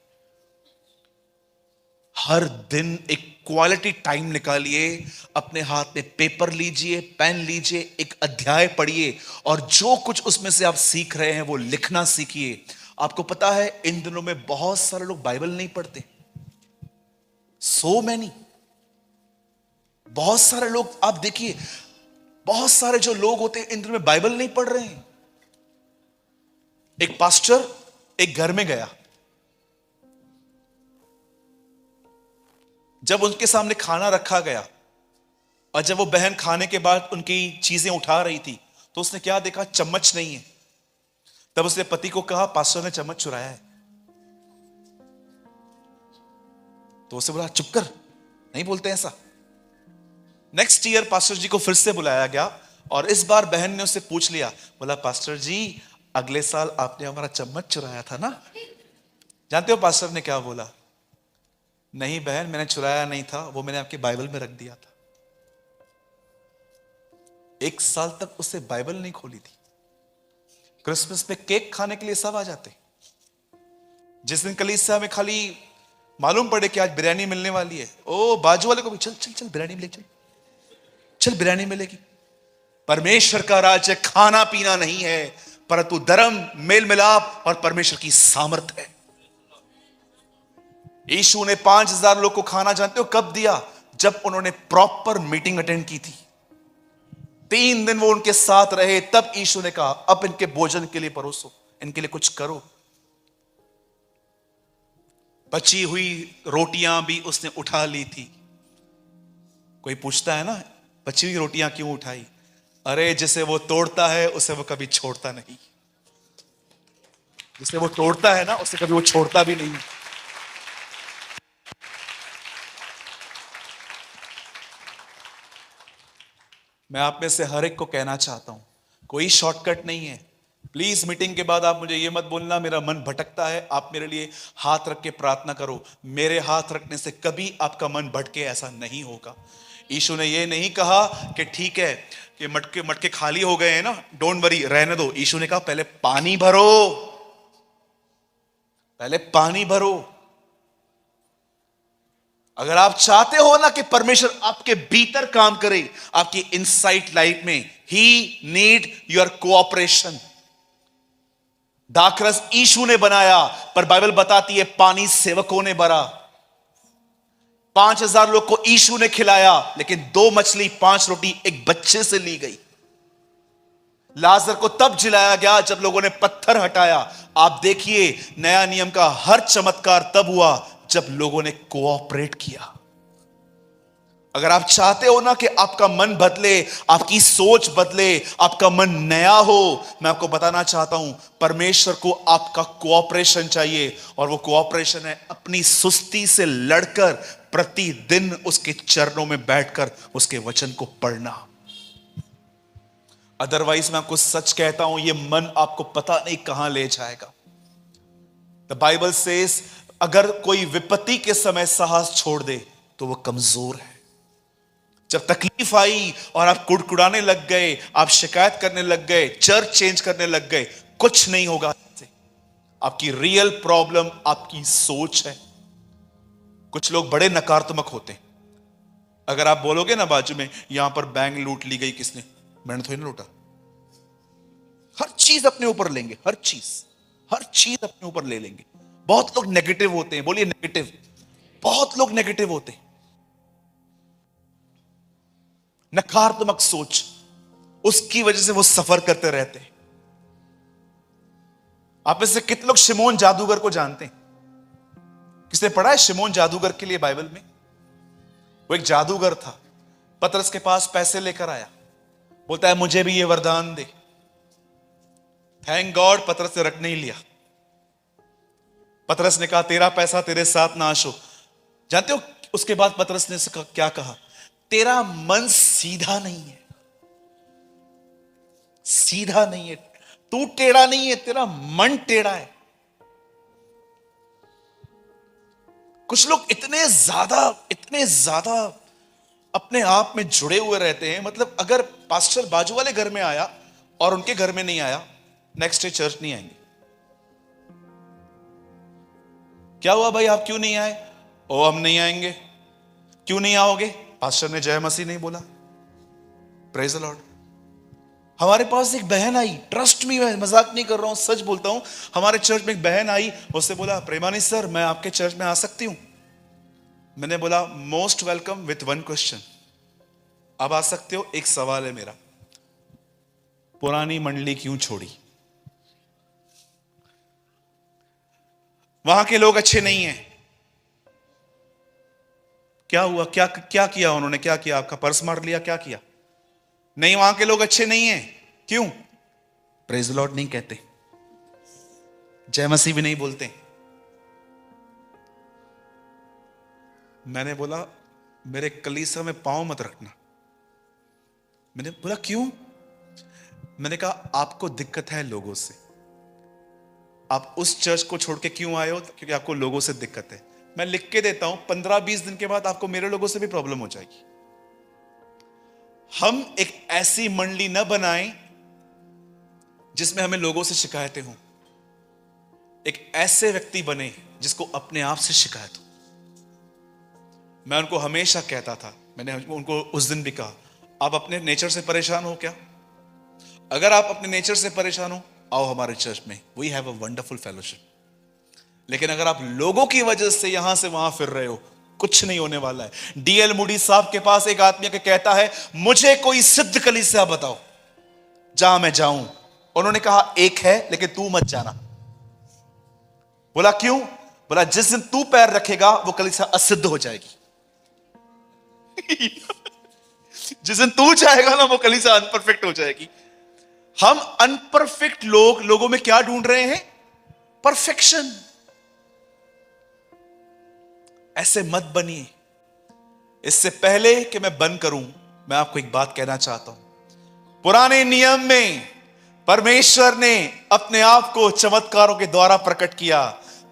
Speaker 1: हर दिन एक क्वालिटी टाइम निकालिए, अपने हाथ में पेपर लीजिए, पेन लीजिए, एक अध्याय पढ़िए और जो कुछ उसमें से आप सीख रहे हैं वो लिखना सीखिए। आपको पता है इन दिनों में बहुत सारे लोग बाइबल नहीं पढ़ते। सो मैनी, बहुत सारे लोग आप देखिए, बहुत सारे जो लोग होते हैं इन दिनों में बाइबल नहीं पढ़ रहे हैं। एक पास्टर एक घर में गया, जब उनके सामने खाना रखा गया और जब वो बहन खाने के बाद उनकी चीजें उठा रही थी तो उसने क्या देखा, चम्मच नहीं है। तब उसने पति को कहा पास्टर ने चम्मच चुराया है। तो उसे बोला चुप कर, नहीं बोलते ऐसा। नेक्स्ट ईयर पास्टर जी को फिर से बुलाया गया और इस बार बहन ने उससे पूछ लिया, बोला पास्टर जी अगले साल आपने हमारा चम्मच चुराया था ना। जानते हो पास्टर ने क्या बोला? नहीं बहन, मैंने चुराया नहीं था, वो मैंने आपके बाइबल में रख दिया था। एक साल तक उससे बाइबल नहीं खोली थी। क्रिसमस में केक खाने के लिए सब आ जाते। जिस दिन कलीसिया में खाली मालूम पड़े कि आज बिरयानी मिलने वाली है, ओ बाजू वाले को भी चल चल चल बिरयानी मिलेगी, चल चल बिरयानी मिलेगी। परमेश्वर का राज्य खाना पीना नहीं है, परंतु धर्म, मेल मिलाप और परमेश्वर की सामर्थ है। यीशु ने 5000 लोग को खाना जानते हो कब दिया? जब उन्होंने प्रॉपर मीटिंग अटेंड की थी। 3 दिन वो उनके साथ रहे, तब यीशु ने कहा अब इनके भोजन के लिए परोसो, इनके लिए कुछ करो। बची हुई रोटियां भी उसने उठा ली थी। कोई पूछता है ना बची हुई रोटियां क्यों उठाई? अरे जिसे वो तोड़ता है उसे वो कभी छोड़ता नहीं। जिसे वो तोड़ता है ना उसे कभी वो छोड़ता भी नहीं। मैं आप में से हर एक को कहना चाहता हूं, कोई शॉर्टकट नहीं है। प्लीज मीटिंग के बाद आप मुझे ये मत बोलना मेरा मन भटकता है। आप मेरे लिए हाथ रख के प्रार्थना करो। मेरे हाथ रखने से कभी आपका मन भटके, ऐसा नहीं होगा। यीशु ने ये नहीं कहा कि ठीक है कि मटके मटके खाली हो गए हैं ना, डोंट वरी, रहने दो। यीशु ने कहा पहले पानी भरो, पहले पानी भरो। अगर आप चाहते हो ना कि परमेश्वर आपके भीतर काम करे, आपकी इनसाइट लाइफ में, ही नीड योर कोऑपरेशन। दाखरस यीशु ने बनाया, पर बाइबल बताती है पानी सेवकों ने भरा। 5000 लोग को यीशु ने खिलाया, लेकिन 2 मछली 5 रोटी एक बच्चे से ली गई। लाजर को तब जिलाया गया जब लोगों ने पत्थर हटाया। आप देखिए नया नियम का हर चमत्कार तब हुआ जब लोगों ने कोऑपरेट किया। अगर आप चाहते हो ना कि आपका मन बदले, आपकी सोच बदले, आपका मन नया हो, मैं आपको बताना चाहता हूं परमेश्वर को आपका कोऑपरेशन चाहिए। और वो कोऑपरेशन है अपनी सुस्ती से लड़कर प्रतिदिन उसके चरणों में बैठकर उसके वचन को पढ़ना। अदरवाइज मैं आपको सच कहता हूं, ये मन आपको पता नहीं कहां ले जाएगा। द बाइबल सेज अगर कोई विपत्ति के समय साहस छोड़ दे तो वह कमजोर है। जब तकलीफ आई और आप कुड़कुड़ाने लग गए, आप शिकायत करने लग गए, चर्च चेंज करने लग गए, कुछ नहीं होगा। आपकी रियल प्रॉब्लम आपकी सोच है। कुछ लोग बड़े नकारात्मक होते हैं। अगर आप बोलोगे ना बाजू में यहां पर बैंक लूट ली गई, किसने? मैंने थोड़ी ना लूटा। हर चीज अपने ऊपर लेंगे, हर चीज अपने ऊपर ले लेंगे। बहुत लोग नेगेटिव होते हैं, बोलिए नेगेटिव। बहुत लोग नेगेटिव होते हैं, नकारात्मक सोच, उसकी वजह से वो सफर करते रहते हैं। आप में से कितने लोग शिमोन जादूगर को जानते हैं? किसने पढ़ा है शिमोन जादूगर के लिए बाइबल में? वो एक जादूगर था, पतरस के पास पैसे लेकर आया, बोलता है मुझे भी ये वरदान दे। थैंक गॉड पतरस ने रख नहीं लिया। पतरस ने कहा तेरा पैसा तेरे साथ नाश हो। जानते हो उसके बाद पतरस ने क्या कहा? तेरा मन सीधा नहीं है, सीधा नहीं है, तू टेढ़ा नहीं है, तेरा मन टेढ़ा है। कुछ लोग इतने ज्यादा अपने आप में जुड़े हुए रहते हैं। मतलब अगर पास्टर बाजू वाले घर में आया और उनके घर में नहीं आया, नेक्स्ट डे चर्च नहीं आएंगे। क्या हुआ भाई, आप क्यों नहीं आए? ओ हम नहीं आएंगे। क्यों नहीं आओगे? पास्टर ने जय मसीह नहीं बोला। Praise the Lord. हमारे पास एक बहन आई, ट्रस्ट मी, मैं मजाक नहीं कर रहा हूं, सच बोलता हूं। हमारे चर्च में एक बहन आई, उससे बोला प्रेमानी सर मैं आपके चर्च में आ सकती हूं? मैंने बोला most welcome with one question. अब आ सकते हो, एक सवाल है मेरा, पुरानी मंडली क्यों छोड़ी? वहां के लोग अच्छे नहीं हैं। क्या हुआ? क्या क्या किया उन्होंने? क्या किया? आपका पर्स मार लिया? क्या किया? नहीं, वहां के लोग अच्छे नहीं हैं। क्यों? प्रेज द लॉर्ड नहीं कहते, जय मसीह भी नहीं बोलते। मैंने बोला मेरे कलीसिया में पांव मत रखना। मैंने बोला क्यों? मैंने कहा आपको दिक्कत है लोगों से, आप उस चर्च को छोड़ के क्यों आए हो? क्योंकि आपको लोगों से दिक्कत है। मैं लिख के देता हूं, 15-20 दिन के बाद आपको मेरे लोगों से भी प्रॉब्लम हो जाएगी। हम एक ऐसी मंडली न बनाएं जिसमें हमें लोगों से शिकायतें हों। एक ऐसे व्यक्ति बने जिसको अपने आप से शिकायत हो। मैं उनको हमेशा कहता था, मैंने उनको उस दिन भी कहा, आप अपने नेचर से परेशान हो क्या? अगर आप अपने नेचर से परेशान हो, आओ हमारे चर्च में, we have a wonderful fellowship. लेकिन अगर आप लोगों की वजह से यहां से वहां फिर रहे हो, कुछ नहीं होने वाला है। डीएल मूडी साहब के पास एक आदमी के कहता है मुझे कोई सिद्ध कलीसिया बताओ जहां मैं जाऊं। उन्होंने कहा एक है, लेकिन तू मत जाना। बोला क्यों? बोला जिस दिन तू पैर रखेगा वो कलीसिया असिद्ध हो जाएगी। जिस दिन तू चाहेगा ना वो कलीसिया अनपरफेक्ट हो जाएगी। हम अनपरफेक्ट लोगों में क्या ढूंढ रहे हैं? परफेक्शन। ऐसे मत बनिए। इससे पहले कि मैं बंद करूं, मैं आपको एक बात कहना चाहता हूं। पुराने नियम में परमेश्वर ने अपने आप को चमत्कारों के द्वारा प्रकट किया,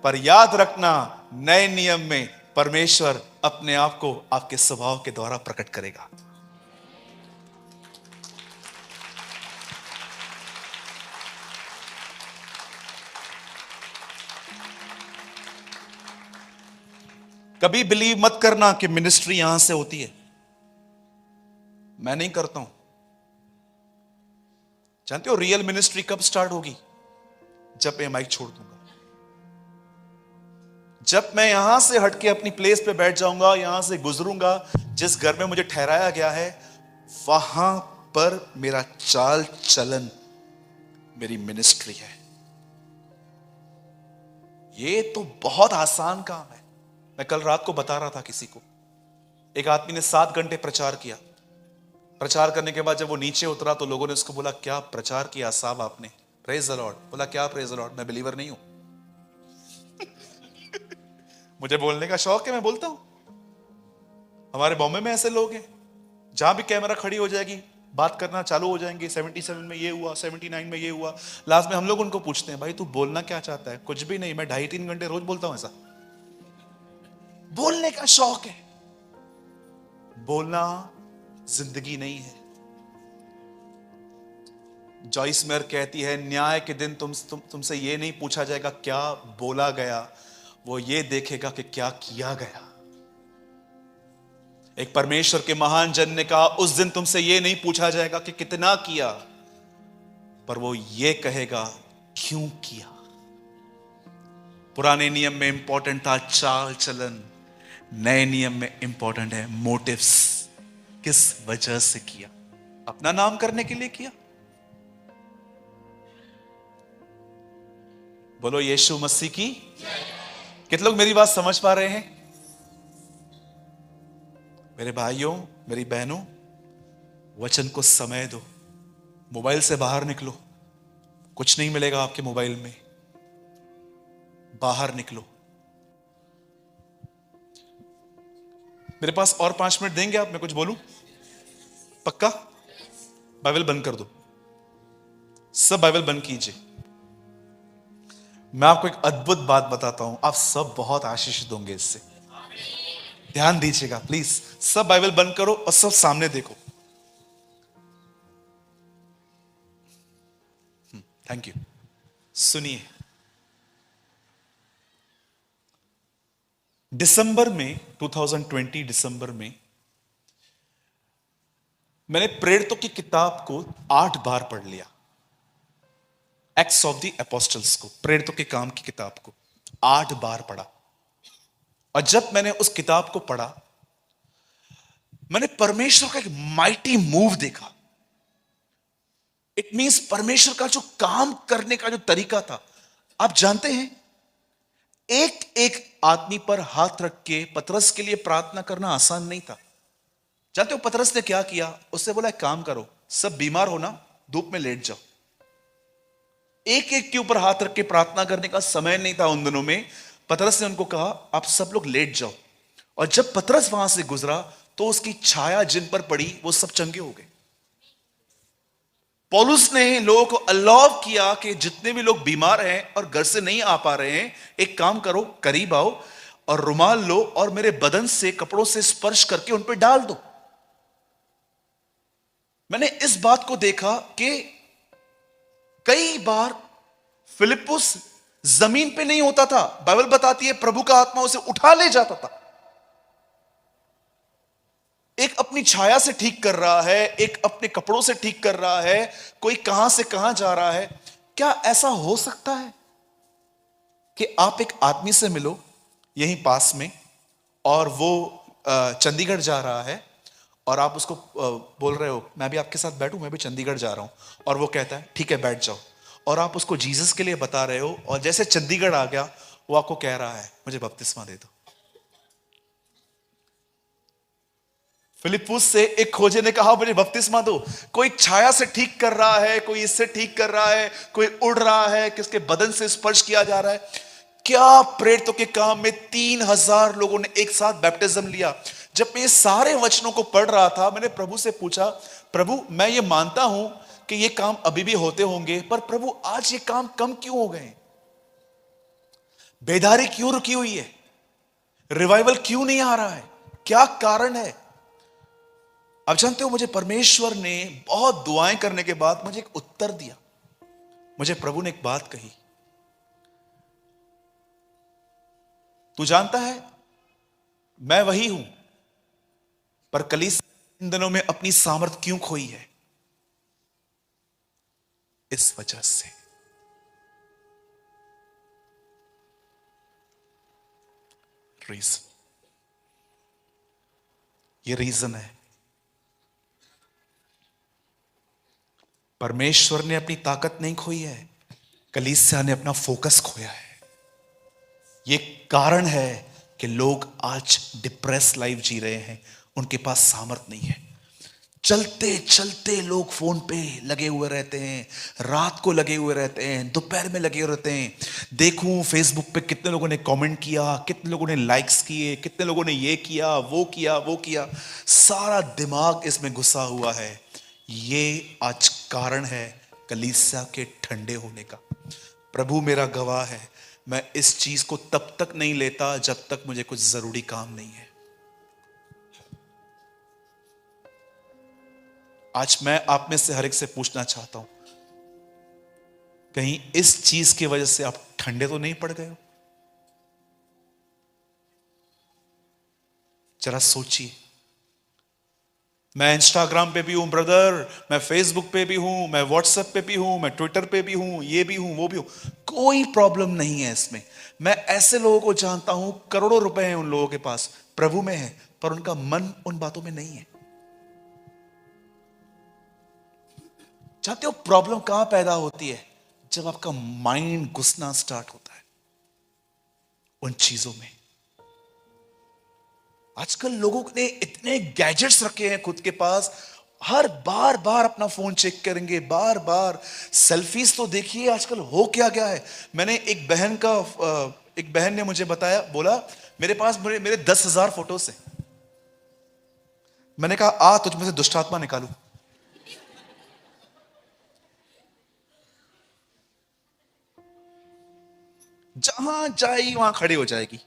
Speaker 1: पर याद रखना नए नियम में परमेश्वर अपने आप को आपके स्वभाव के द्वारा प्रकट करेगा। कभी बिलीव मत करना कि मिनिस्ट्री यहां से होती है। मैं नहीं करता हूं। जानते हो रियल मिनिस्ट्री कब स्टार्ट होगी? जब मैं माइक छोड़ दूंगा, जब मैं यहां से हटके अपनी प्लेस पे बैठ जाऊंगा, यहां से गुजरूंगा, जिस घर में मुझे ठहराया गया है, वहां पर मेरा चाल चलन मेरी मिनिस्ट्री है। ये तो बहुत आसान काम है। मैं कल रात को बता रहा था किसी को, एक आदमी ने 7 घंटे प्रचार किया। प्रचार करने के बाद जब वो नीचे उतरा तो लोगों ने उसको बोला क्या प्रचार किया साहब आपने? Praise the Lord. बोला क्या प्रेज द लॉर्ड? मैं बिलीवर नहीं हूं। मुझे बोलने का शौक है, मैं बोलता हूं। हमारे बॉम्बे में ऐसे लोग हैं, जहां भी कैमरा खड़ी हो जाएगी बात करना चालू हो जाएंगे। 77 में ये हुआ, 79 में ये हुआ। लास्ट में हम लोग उनको पूछते हैं भाई तू बोलना क्या चाहता है? कुछ भी नहीं, मैं 2.5-3 घंटे रोज बोलता हूं। ऐसा बोलने का शौक है। बोलना जिंदगी नहीं है। जॉइस मेयर कहती है न्याय के दिन तुमसे ये नहीं पूछा जाएगा क्या बोला गया, वो ये देखेगा कि क्या किया गया। एक परमेश्वर के महान जन ने कहा उस दिन तुमसे ये नहीं पूछा जाएगा कि कितना किया, पर वो ये कहेगा क्यों किया। पुराने नियम में इंपॉर्टेंट था चाल चलन, नए नियम में इंपॉर्टेंट है मोटिव्स। किस वजह से किया? अपना नाम करने के लिए किया? बोलो यीशु मसीह की। कितने लोग मेरी बात समझ पा रहे हैं? मेरे भाइयों, मेरी बहनों, वचन को समय दो। मोबाइल से बाहर निकलो। कुछ नहीं मिलेगा आपके मोबाइल में। बाहर निकलो। मेरे पास और 5 मिनट देंगे आप? मैं कुछ बोलूं? पक्का? बाइबल बंद कर दो। सब बाइबल बंद कीजिए। मैं आपको एक अद्भुत बात बताता हूं, आप सब बहुत आशीषित होंगे इससे। ध्यान दीजिएगा प्लीज। सब बाइबल बंद करो और सब सामने देखो। Thank you. सुनिए, दिसंबर में 2020 दिसंबर में मैंने प्रेरितों की किताब को 8 बार पढ़ लिया। एक्ट्स ऑफ द एपोस्टल्स को, प्रेरितों के काम की किताब को 8 बार पढ़ा। और जब मैंने उस किताब को पढ़ा, मैंने परमेश्वर का एक माइटी मूव देखा। इट मींस परमेश्वर का जो काम करने का जो तरीका था। आप जानते हैं, एक एक आदमी पर हाथ रख के पतरस के लिए प्रार्थना करना आसान नहीं था। जानते हो पतरस ने क्या किया? उससे बोला एक काम करो, सब बीमार हो ना, धूप में लेट जाओ। एक एक के ऊपर हाथ रख के प्रार्थना करने का समय नहीं था उन दिनों में। पतरस ने उनको कहा आप सब लोग लेट जाओ। और जब पतरस वहां से गुजरा तो उसकी छाया जिन पर पड़ी वो सब चंगे हो गए। पौलुस ने लोगों को अलाउ किया कि जितने भी लोग बीमार हैं और घर से नहीं आ पा रहे हैं, एक काम करो, करीब आओ और रुमाल लो और मेरे बदन से कपड़ों से स्पर्श करके उन पर डाल दो। मैंने इस बात को देखा कि कई बार फिलिप्पुस जमीन पे नहीं होता था, बाइबल बताती है प्रभु का आत्मा उसे उठा ले जाता था। एक अपनी छाया से ठीक कर रहा है, एक अपने कपड़ों से ठीक कर रहा है, कोई कहां से कहां जा रहा है। क्या ऐसा हो सकता है कि आप एक आदमी से मिलो यहीं पास में और वो चंडीगढ़ जा रहा है और आप उसको बोल रहे हो मैं भी आपके साथ बैठूं, मैं भी चंडीगढ़ जा रहा हूं, और वो कहता है ठीक है बैठ जाओ, और आप उसको जीसस के लिए बता रहे हो, और जैसे चंडीगढ़ आ गया वो आपको कह रहा है मुझे बपतिस्मा दे दो। फिलिप्पुस से एक खोजे ने कहा मुझे बपतिस्मा दो। कोई छाया से ठीक कर रहा है, कोई इससे ठीक कर रहा है, कोई उड़ रहा है, किसके बदन से स्पर्श किया जा रहा है। क्या प्रेरितों के काम में 3000 लोगों ने एक साथ बैप्टिज्म लिया। जब मैं ये सारे वचनों को पढ़ रहा था, मैंने प्रभु से पूछा, प्रभु मैं ये मानता हूं कि ये काम अभी भी होते होंगे, पर प्रभु आज ये काम कम क्यों हो गए? बेदारी क्यों रुकी हुई है? रिवाइवल क्यों नहीं आ रहा है? क्या कारण है? आप जानते हो, मुझे परमेश्वर ने बहुत दुआएं करने के बाद मुझे एक उत्तर दिया। मुझे प्रभु ने एक बात कही, तू जानता है मैं वही हूं, पर कलीसिया इन दिनों में अपनी सामर्थ क्यों खोई है? इस वजह से रीजन, ये रीजन है। परमेश्वर ने अपनी ताकत नहीं खोई है, कलीसिया ने अपना फोकस खोया है। ये कारण है कि लोग आज डिप्रेस लाइफ जी रहे हैं, उनके पास सामर्थ नहीं है। चलते चलते लोग फोन पे लगे हुए रहते हैं, रात को लगे हुए रहते हैं, दोपहर में लगे हुए रहते हैं। देखूं फेसबुक पे कितने लोगों ने कमेंट किया, कितने लोगों ने लाइक्स किए, कितने लोगों ने ये किया वो किया वो किया। सारा दिमाग इसमें घुसा हुआ है। ये आज कारण है कलीसिया के ठंडे होने का। प्रभु मेरा गवाह है, मैं इस चीज को तब तक नहीं लेता जब तक मुझे कुछ जरूरी काम नहीं है। आज मैं आप में से हर एक से पूछना चाहता हूं, कहीं इस चीज की वजह से आप ठंडे तो नहीं पड़ गए हो? जरा सोचिए। मैं इंस्टाग्राम पे भी हूं ब्रदर, मैं फेसबुक पे भी हूं, मैं व्हाट्सएप पे भी हूं, मैं ट्विटर पे भी हूं, ये भी हूं वो भी हूं, कोई प्रॉब्लम नहीं है इसमें। मैं ऐसे लोगों को जानता हूं, करोड़ों रुपए हैं उन लोगों के पास, प्रभु में है, पर उनका मन उन बातों में नहीं है। जानते हो प्रॉब्लम कहां पैदा होती है? जब आपका माइंड घुसना स्टार्ट होता है उन चीजों में। आजकल लोगों ने इतने गैजेट्स रखे हैं खुद के पास, हर बार बार अपना फोन चेक करेंगे, बार बार सेल्फीज। तो देखिए आजकल हो क्या गया है। मैंने एक बहन ने मुझे बताया, बोला मेरे पास मेरे 10,000 फोटोज हैं। मैंने कहा आ तुझ में से दुष्ट आत्मा निकालू। जहां जाएगी वहां खड़ी हो जाएगी।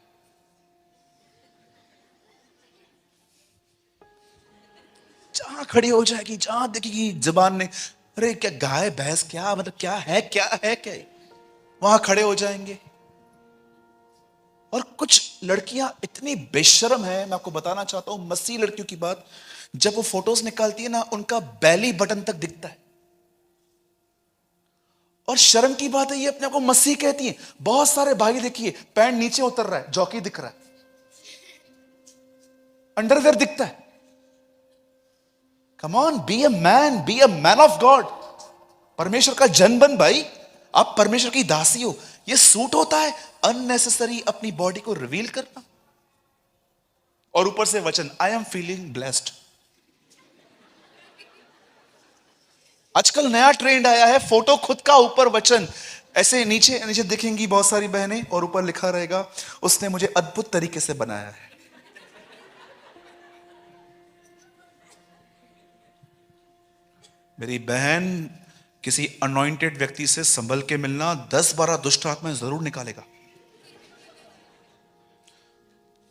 Speaker 1: जहां खड़ी हो जाएगी, जहां देखेगी जुबान ने अरे क्या गाय भैंस, क्या मतलब, क्या है क्या है क्या है? वहां खड़े हो जाएंगे। और कुछ लड़कियां इतनी बेशर्म है, मैं आपको बताना चाहता हूं मसीह लड़कियों की बात, जब वो फोटोज निकालती है ना, उनका बेली बटन तक दिखता है। और शर्म की बात है, ये अपने आप को मसीह कहती है। बहुत सारे भाई देखिए पैंट नीचे उतर रहा है, जॉकी दिख रहा है, अंडरवेयर दिखता है। Come on, be a man of God. परमेश्वर का जन बन भाई, आप परमेश्वर की दासी हो। ये सूट होता है अननेसेसरी अपनी बॉडी को रिवील करना। और ऊपर से वचन, आई एम फीलिंग ब्लेस्ड। आजकल नया ट्रेंड आया है, फोटो खुद का, ऊपर वचन। ऐसे नीचे नीचे दिखेंगी बहुत सारी बहनें, और ऊपर लिखा रहेगा, उसने मुझे अद्भुत तरीके से बनाया है। मेरी बहन, किसी अनॉइंटेड व्यक्ति से संभल के मिलना, 10-12 दुष्ट आत्माएं जरूर निकालेगा।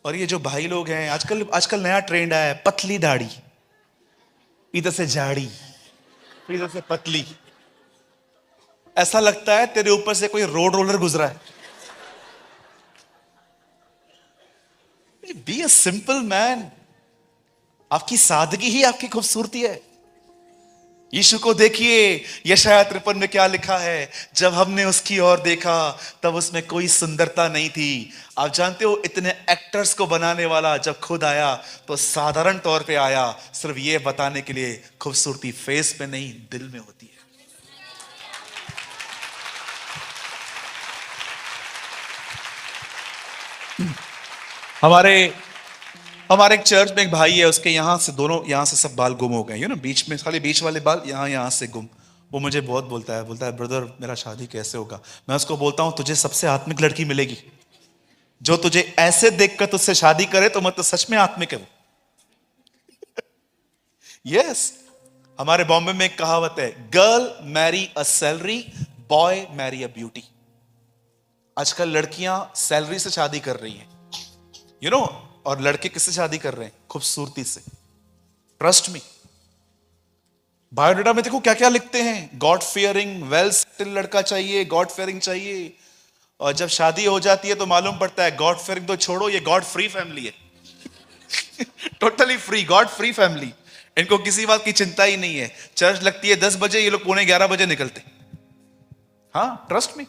Speaker 1: और ये जो भाई लोग हैं, आजकल आजकल नया ट्रेंड आया है, पतली दाढ़ी, इधर से झाड़ी, इधर से पतली। ऐसा लगता है तेरे ऊपर से कोई रोड रोलर गुजरा है। Be a simple man. आपकी सादगी ही आपकी खूबसूरती है। यीशु को देखिए, यशायाह 53 में क्या लिखा है, जब हमने उसकी ओर देखा तब उसमें कोई सुंदरता नहीं थी। आप जानते हो, इतने एक्टर्स को बनाने वाला जब खुद आया तो साधारण तौर पे आया, सिर्फ ये बताने के लिए खूबसूरती फेस पे नहीं, दिल में होती है। हमारे हमारे एक चर्च में एक भाई है, उसके यहां से दोनों, यहां से सब बाल गुम हो गए, यू नो, बीच में, खाली बीच वाले बाल, यहां से गुम। वो मुझे बहुत बोलता है ब्रदर मेरा शादी कैसे होगा। मैं उसको बोलता हूं, तुझे सबसे आत्मिक लड़की मिलेगी, जो तुझे ऐसे देखकर तुझसे शादी करे तो मतलब सच में आत्मिक है वो। यस, हमारे बॉम्बे में एक कहावत है, girl marry a salary, boy marry a beauty. आजकल लड़कियां सैलरी से शादी कर रही हैं, यू नो, और लड़के किससे शादी कर रहे हैं? खूबसूरती से। ट्रस्ट मी, बायोडाटा में देखो क्या क्या लिखते हैं, गॉड फियरिंग, वेल सेटल लड़का चाहिए, गॉड फियरिंग चाहिए। और जब शादी हो जाती है तो मालूम पड़ता है गॉड फियरिंग तो छोड़ो, ये गॉड फ्री फैमिली है। Totally free, God free family. इनको किसी बात की चिंता ही नहीं है। चर्च लगती है 10 बजे, ये लोग पौने 11 बजे निकलते। हाँ, ट्रस्ट मी।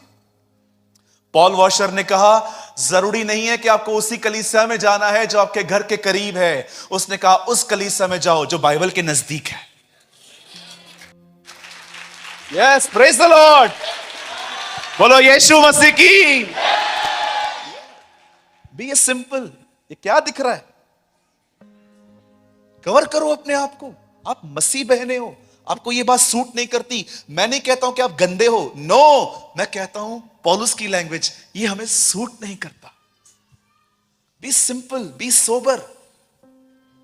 Speaker 1: पॉल वॉशर ने कहा, जरूरी नहीं है कि आपको उसी कलीसिया में जाना है जो आपके घर के करीब है। उसने कहा उस कलीसिया में जाओ जो बाइबल के नजदीक है। यस, प्रेज द लॉर्ड, बोलो यीशु मसीह की। Be a simple. ये क्या दिख रहा है? कवर करो अपने आप को। आप मसीह बहने हो, आपको ये बात सूट नहीं करती। मैं नहीं कहता हूं कि आप गंदे हो, नो, मैं कहता हूं पौलुस की लैंग्वेज, ये हमें सूट नहीं करता। Be simple, be sober.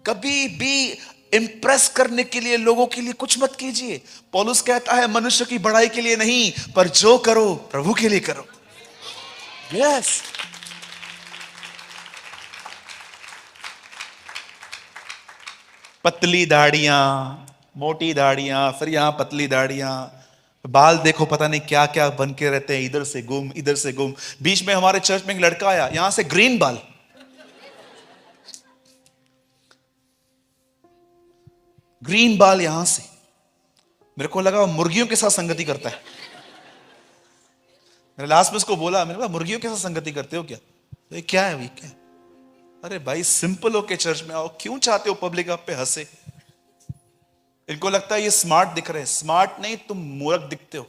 Speaker 1: कभी भी इंप्रेस करने के लिए, लोगों के लिए कुछ मत कीजिए। पौलुस कहता है, मनुष्य की बड़ाई के लिए नहीं, पर जो करो प्रभु के लिए करो। यस, पतली दाढ़ियां, मोटी दाढ़ियां, फिर यहां पतली दाढ़ियां, बाल देखो पता नहीं क्या क्या बन के रहते हैं, इधर से गुम, इधर से गुम। बीच में हमारे चर्च में एक लड़का आया, यहां से ग्रीन बाल, ग्रीन बाल यहां से। मेरे को लगा मुर्गियों के साथ संगति करता है। मैंने लास्ट में उसको बोला, मैंने कहा मुर्गियों के साथ संगति करते हो क्या? तो ये क्या है, क्या है? अरे भाई, सिंपल होके चर्च में आओ, क्यों चाहते हो पब्लिक आप पे हंसे? इनको लगता है ये स्मार्ट दिख रहे हैं। स्मार्ट नहीं, तुम मूर्ख दिखते हो।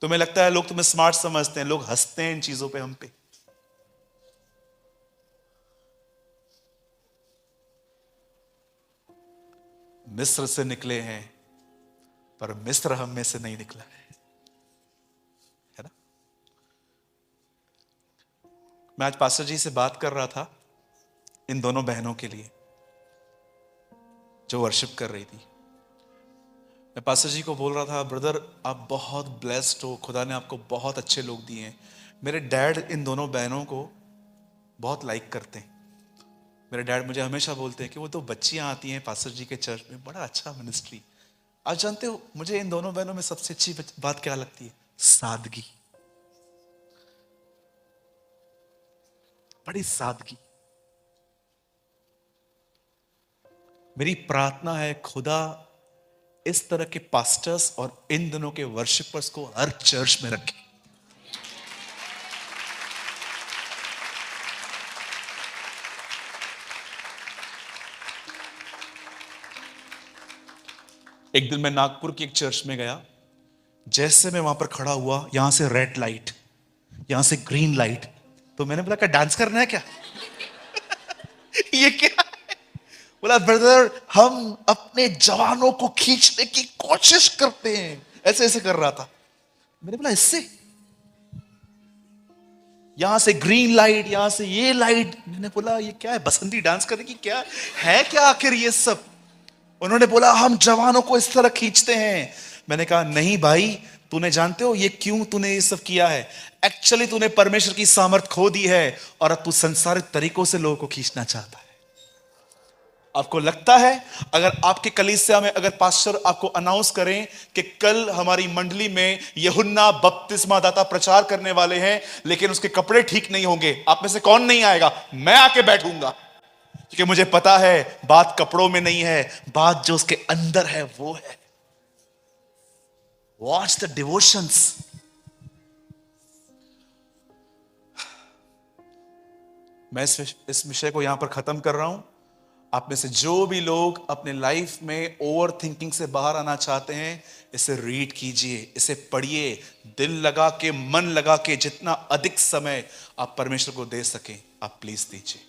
Speaker 1: तुम्हें लगता है लोग तुम्हें स्मार्ट समझते हैं, लोग हंसते हैं इन चीजों पे, हम पे। मिस्र से निकले हैं, पर मिस्र हम में से नहीं निकला है ना? मैं आज पास्टर जी से बात कर रहा था इन दोनों बहनों के लिए जो वर्शिप कर रही थी। मैं पास्टर जी को बोल रहा था, ब्रदर आप बहुत ब्लेस्ड हो, खुदा ने आपको बहुत अच्छे लोग दिए हैं। मेरे डैड इन दोनों बहनों को बहुत लाइक करते हैं। मेरे डैड मुझे हमेशा बोलते हैं कि वो तो बच्चियां आती हैं पास्टर जी के चर्च में, बड़ा अच्छा मिनिस्ट्री, आप जानते हो मुझे इन दोनों बहनों में सबसे अच्छी बात क्या लगती है? सादगी, बड़ी सादगी। मेरी प्रार्थना है खुदा इस तरह के पास्टर्स और इन दिनों के वर्शिपर्स को हर चर्च में रखे। एक दिन मैं नागपुर की एक चर्च में गया। जैसे मैं वहां पर खड़ा हुआ, यहां से रेड लाइट, यहां से ग्रीन लाइट, तो मैंने बोला क्या डांस करना है क्या? ये क्या? बोला ब्रदर हम अपने जवानों को खींचने की कोशिश करते हैं। ऐसे ऐसे कर रहा था। मैंने बोला इससे, यहां से ग्रीन लाइट, यहां से ये लाइट। मैंने बोला ये क्या है, बसंती डांस करने की क्या है क्या आखिर ये सब? उन्होंने बोला हम जवानों को इस तरह खींचते हैं। मैंने कहा नहीं भाई, तूने जानते हो ये क्यों तूने ये सब किया है? एक्चुअली तूने परमेश्वर की सामर्थ खो दी है और अब तू संसारिक तरीकों से लोगों को खींचना चाहता है। आपको लगता है अगर आपके कलीसिया में अगर पास्टर आपको अनाउंस करें कि कल हमारी मंडली में यूहन्ना बपतिस्मा दाता प्रचार करने वाले हैं, लेकिन उसके कपड़े ठीक नहीं होंगे, आप में से कौन नहीं आएगा? मैं आके बैठूंगा, क्योंकि मुझे पता है बात कपड़ों में नहीं है, बात जो उसके अंदर है वो है। Watch the devotions. मैं इस विषय को यहां पर खत्म कर रहा हूं। आप में से जो भी लोग अपने लाइफ में ओवर थिंकिंग से बाहर आना चाहते हैं, इसे रीड कीजिए, इसे पढ़िए, दिल लगा के, मन लगा के, जितना अधिक समय आप परमेश्वर को दे सकें आप प्लीज दीजिए।